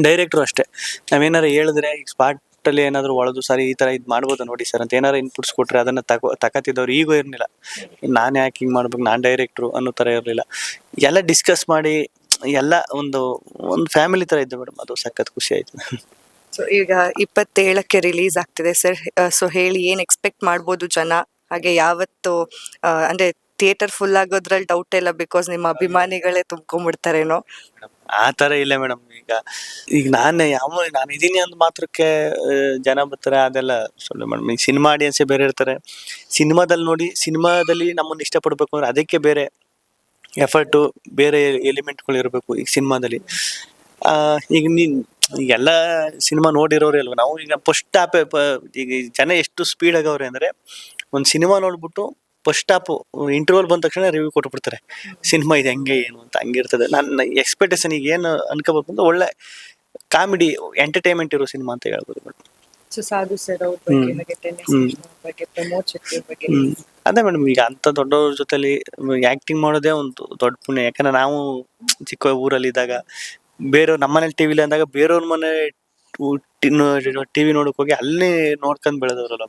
ಡೈರೆಕ್ಟ್ರು ಅಷ್ಟೇ, ನಾವೇನಾರು ಹೇಳಿದ್ರೆ ಈಗ ಸ್ಪಾಟ್ ಅಲ್ಲಿ ಏನಾದ್ರು ಒಳದು ಸರಿ ಈ ತರ ಇದು ಮಾಡ್ಬೋದು ನೋಡಿ ಸರ್ ಅಂತ ಏನಾರು ಇನ್ಪುಟ್ಸ್ ಕೊಟ್ರೆ ಅದನ್ನ ತಕತಿದ್ದವ್ರು ಈಗೂ ಇರ್ಲಿಲ್ಲ. ನಾನು ಯಾಕೆ ಹಿಂಗ್ ಮಾಡ್ಬೇಕು, ನಾನ್ ಡೈರೆಕ್ಟ್ರು ಅನ್ನೋ ತರ ಇರ್ಲಿಲ್ಲ. ಎಲ್ಲ ಡಿಸ್ಕಸ್ ಮಾಡಿ ಎಲ್ಲ ಒಂದು ಫ್ಯಾಮಿಲಿ ತರ ಇದ್ದು ಮೇಡಮ್, ಅದು ಸಖತ್ ಖುಷಿ ಆಯ್ತು. ಸೊ ಈಗ 27ಕ್ಕೆ ರಿಲೀಸ್ ಆಗ್ತಿದೆ ಸರ್. ಸೊ ಹೇಳಿ, ಏನ್ ಎಕ್ಸ್ಪೆಕ್ಟ್ ಮಾಡ್ಬೋದು ಜನ, ಹಾಗೆ ಯಾವತ್ತು ಅಂದ್ರೆ ಥಿಯೇಟರ್ ಫುಲ್ ಆಗೋದ್ರಲ್ಲಿ ಡೌಟ್ ಇಲ್ಲ, ಬಿಕಾಸ್ ನಿಮ್ಮ ಅಭಿಮಾನಿಗಳೇ ತುಂಬ್ಕೊಂಡ್ಬಿಡ್ತಾರೇನೋ. ಆ ತರ ಇಲ್ಲ ಮೇಡಮ್. ಈಗ ನಾನು ಇದೀನಿ ಅಂದ ಮಾತ್ರಕ್ಕೆ ಜನ ಬರ್ತಾರೆ ಅದೆಲ್ಲ ಸುಳ್ಳು ಮೇಡಮ್. ಈಗ ಸಿನಿಮಾ ಆಡಿಯನ್ಸೇ ಬೇರೆ ಇರ್ತಾರೆ, ಸಿನಿಮಾದಲ್ಲಿ ನೋಡಿ ಸಿನಿಮಾದಲ್ಲಿ ನಮ್ಮನ್ನ ಇಷ್ಟಪಡ್ಬೇಕು ಅಂದ್ರೆ ಅದಕ್ಕೆ ಬೇರೆ ಎಫರ್ಟು, ಬೇರೆ ಎಲಿಮೆಂಟ್ಗಳು ಇರಬೇಕು ಈಗ ಸಿನಿಮಾದಲ್ಲಿ. ಈಗ ಈಗೆಲ್ಲ ಸಿನಿಮಾ ನೋಡಿರೋರೇ ಅಲ್ವಾ ನಾವು. ಈಗ ಫಸ್ಟ್ ಹಾಪೆ ಈಗ ಈ ಜನ ಎಷ್ಟು ಸ್ಪೀಡ್ ಆಗವ್ರೆ ಅಂದ್ರೆ ಒಂದು ಸಿನಿಮಾ ನೋಡ್ಬಿಟ್ಟು ಫಸ್ಟ್ ಹಾಪು ಇಂಟರ್ವಲ್ ಬಂದ ತಕ್ಷಣ ರಿವ್ಯೂ ಕೊಟ್ಬಿಡ್ತಾರೆ. ಸಿನಿಮಾ ಇದು ಹೆಂಗೆ ಏನು ಅಂತ ಹಂಗಿರ್ತದೆ. ನನ್ನ ಎಕ್ಸ್ಪೆಕ್ಟೇಷನ್ ಈಗ ಏನು ಅನ್ಕೋಬೇಕು ಅಂದ್ರೆ ಒಳ್ಳೆ ಕಾಮಿಡಿ ಎಂಟರ್ಟೈನ್ಮೆಂಟ್ ಇರೋ ಸಿನಿಮಾ ಅಂತ ಹೇಳ್ಬೋದು ಮೇಡಮ್. ಸಾಧು ಸರ್ ಅವ್ರ ಬಗ್ಗೆ, ಬಗ್ಗೆ ಬಗ್ಗೆ ಪ್ರಮೋದ್ ಶೆಟ್ಟಿ ಬಗ್ಗೆ ಅದೇ ಮೇಡಮ್, ಈಗ ಅಂತ ದೊಡ್ಡವ್ರ ಜೊತೆಲಿ ಆಕ್ಟಿಂಗ್ ಮಾಡೋದೇ ಒಂದು ದೊಡ್ಡ ಪುಣ್ಯ. ಯಾಕಂದ್ರೆ ನಾವು ಚಿಕ್ಕ ಊರಲ್ಲಿ ಇದ್ದಾಗ ಬೇರೆಯವ್ರು ನಮ್ಮನೇಲಿ ಟಿವಿಲಿ ಅಂದಾಗ ಬೇರೆಯವ್ರ ಮನೆ ಟಿವಿ ನೋಡಕ್ ಹೋಗಿ ಅಲ್ಲಿ ನೋಡ್ಕೊಂಡ್ ಬೆಳೆದವ್ರಲ್ಲ.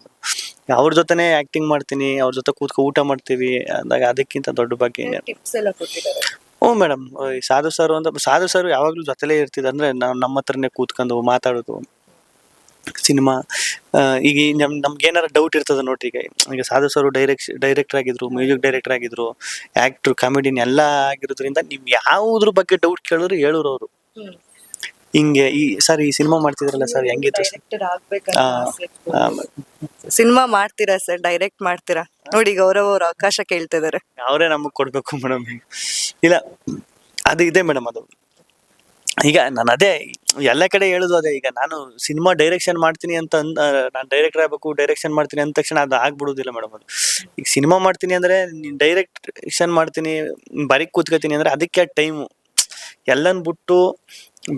ಅವ್ರ ಜೊತೆನೆ ಆಕ್ಟಿಂಗ್ ಮಾಡ್ತೀನಿ, ಅವ್ರ ಜೊತೆ ಕೂತ್ಕೊ ಊಟ ಮಾಡ್ತೀವಿ ಅಂದಾಗ ಅದಕ್ಕಿಂತ ದೊಡ್ಡ ಬಗ್ಗೆ ಏನಿಲ್ಲ. ಟಿಪ್ಸ್ ಎಲ್ಲ ಕೊಟ್ಟಿದ್ದಾರೆ. ಹ್ಞೂ ಮೇಡಮ್, ಸಾಧು ಸರ್ ಅಂತ ಸಾಧು ಸರ್ ಯಾವಾಗ್ಲೂ ಜೊತೆಲೇ ಇರ್ತಿದ್ರು. ಅಂದ್ರೆ ನಾವು ನಮ್ಮ ಹತ್ರನೇ ಕೂತ್ಕೊಂಡು ಮಾತಾಡೋದು ಸಿನಿಮಾ. ಈಗ ನಮ್ಗೆ ಏನಾರ ಡೌಟ್ ಇರ್ತದೆ ನೋಡ್ರಿ. ಈಗ ಸಾಧು ಸರ್ ಡೈರೆಕ್ಟರ್ ಆಗಿದ್ರು, ಮ್ಯೂಸಿಕ್ ಡೈರೆಕ್ಟರ್ ಆಗಿದ್ರು, ಆಕ್ಟರ್, ಕಾಮಿಡಿಯನ್ ಎಲ್ಲ ಆಗಿರೋದ್ರಿಂದ ನೀವು ಯಾವುದ್ರ ಬಗ್ಗೆ ಡೌಟ್ ಕೇಳಿದ್ರು ಹೇಳೋರು ಅವರು. ಹಿಂಗೆ ಸರ್ ಈ ಸಿನಿಮಾ ಮಾಡ್ತಿದ್ರಲ್ಲ ಸರ್ ಹೆಂಗಿತ್ತು ಸರ್? ಡೈರೆಕ್ಟರ್ ಆಗ್ಬೇಕಂತ ಆಸೆ ಇತ್ತು. ಸಿನಿಮಾ ಮಾಡ್ತೀರಾ ಸರ್? ಡೈರೆಕ್ಟ್ ಮಾಡ್ತೀರಾ? ನೋಡಿ ಗೌರವ್ ಅವ್ರ ಅವಕಾಶ ಕೇಳ್ತಿದ್ದಾರೆ. ಅವರೇ ನಮಗ್ ಕೊಡ್ಬೇಕು ಮೇಡಮ್. ಇಲ್ಲ ಅದು ಇದೆ ಮೇಡಮ್. ಅದು ಈಗ ನಾನು ಅದೇ ಎಲ್ಲ ಕಡೆ ಹೇಳುದು ಅದೇ. ಈಗ ನಾನು ಸಿನಿಮಾ ಡೈರೆಕ್ಷನ್ ಮಾಡ್ತೀನಿ ಅಂತ ನಾನು ಡೈರೆಕ್ಟರ್ ಆಗ್ಬೇಕು, ಡೈರೆಕ್ಷನ್ ಮಾಡ್ತೀನಿ ಅಂದ ತಕ್ಷಣ ಅದು ಆಗ್ಬಿಡುದಿಲ್ಲ ಮೇಡಮ್. ಅದು ಈಗ ಸಿನಿಮಾ ಮಾಡ್ತೀನಿ ಅಂದ್ರೆ ಡೈರೆಕ್ಷನ್ ಮಾಡ್ತೀನಿ ಬರೀ ಕೂತ್ಕೋತೀನಿ ಅಂದ್ರೆ ಅದಕ್ಕೆ ಟೈಮು ಎಲ್ಲನ್ ಬಿಟ್ಟು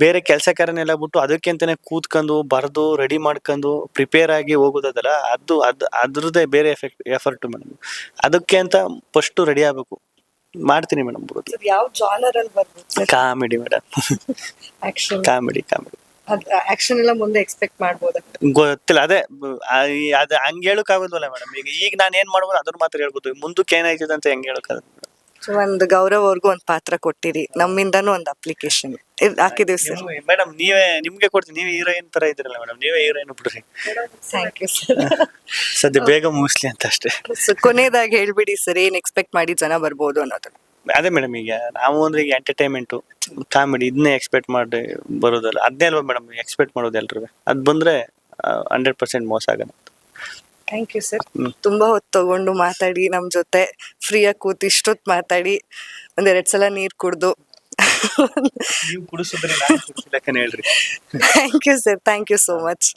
ಬೇರೆ ಕೆಲಸ ಕಾರ್ಯನೆಲ್ಲ ಬಿಟ್ಟು ಅದಕ್ಕೆ ಅಂತಾನೆ ಕೂತ್ಕೊಂಡು ಬರೆದು ರೆಡಿ ಮಾಡ್ಕೊಂಡು ಪ್ರಿಪೇರ್ ಆಗಿ ಹೋಗೋದಲ್ಲ, ಅದ್ರದ್ದೇ ಬೇರೆ ಎಫರ್ಟ್ ಮೇಡಮ್. ಅದಕ್ಕೆ ಅಂತ ಫಸ್ಟ್ ರೆಡಿ ಆಗ್ಬೇಕು. ಮಾಡ್ತೀನಿ ಮೇಡಮ್. ಬರೋದು ಯಾವ ಜಾನರ್ ಅಲ್ಲಿ ಬರ್ಬೋದು? Comedy madam. Action, comedy action ಎಲ್ಲ ಮುಂದೆ ಎಕ್ಸ್ಪೆಕ್ಟ್ ಮಾಡ್ಬೋದಾ? ಗೊತ್ತಿಲ್ಲ. ಅದೇ ಅದ್ ಹಂಗ ಹೇಳಕ್ ಆಗೋದಲ್ಲ ಮೇಡಮ್. ಈಗ ನಾನು ಏನ್ ಮಾಡ್ಬೋದು ಅದನ್ನ ಮಾತ್ರ ಹೇಳ್ಬೋದು. ಮುಂದಕ್ಕೆ ಏನಾಯ್ತದೆ ಅಂತ ಹೆಂಗ್ ಹೇಳಕ್ ಒಂದು ಗೌರವ್ ಅವ್ರಿಗೂ ಒಂದು ಪಾತ್ರ ಕೊಟ್ಟಿರಿ, ನಮ್ಮಿಂದಾನು ಒಂದು ಅಪ್ಲಿಕೇಶನ್ ಹಾಕಿದೀವಿ ಸರ್. ಮೇಡಮ್ ನಿಮ್ಗೆ ಕೊಡ್ತೀನಿ. ನೀವೇ ಹೀರೋಯಿನ್ ತರ ಇದ್ರಲ್ಲ ಮೇಡಮ್, ನೀವೇ ಹೀರೋಯಿನ್ ಬಿಡ್ರಿ. Thank you sir. ಸದ್ಯ ಬೇಗ ಮುಗಿಸ್ಲಿ ಅಂತ ಅಷ್ಟೇ. ಕೊನೆಯದಾಗಿ ಹೇಳ್ಬಿಡಿ ಸರ್, ಏನ್ ಎಕ್ಸ್ಪೆಕ್ಟ್ ಮಾಡಿ ಜನ ಬರ್ಬೋದು ಅನ್ನೋದು. ಅದೇ ಮೇಡಮ್, ಈಗ ನಾವು ಅಂದ್ರೆ ಈಗ ಎಂಟರ್ಟೈನ್ಮೆಂಟ್, ಕಾಮಿಡಿ ಇದನ್ನೇ ಎಕ್ಸ್ಪೆಕ್ಟ್ ಮಾಡಿ ಬರೋದಲ್ಲ. ಅದನ್ನೇ ಅಲ್ವಾ ಮೇಡಮ್ ಎಕ್ಸ್ಪೆಕ್ಟ್ ಮಾಡೋದು ಎಲ್ರು. ಅದ್ ಬಂದ್ರೆ 100% ಮೋಸ ಆಗಲ್ಲ. Thank you sir. ತುಂಬಾ ಹೊತ್ತು ತಗೊಂಡು ಮಾತಾಡಿ ನಮ್ ಜೊತೆ ಫ್ರೀಯಾಗಿ ಕೂತು ಇಷ್ಟೊತ್ತು ಮಾತಾಡಿ 1-2 ಸಲ ನೀರ್ ಕುಡ್ದು. ನೀವು ಕುಡಿಸಿದ್ರೆ ನಾನು ಕುಡಿಸಿಲ್ಲಕ್ಕನೇ ಹೇಳ್ರಿ. Thank you sir, thank you so much.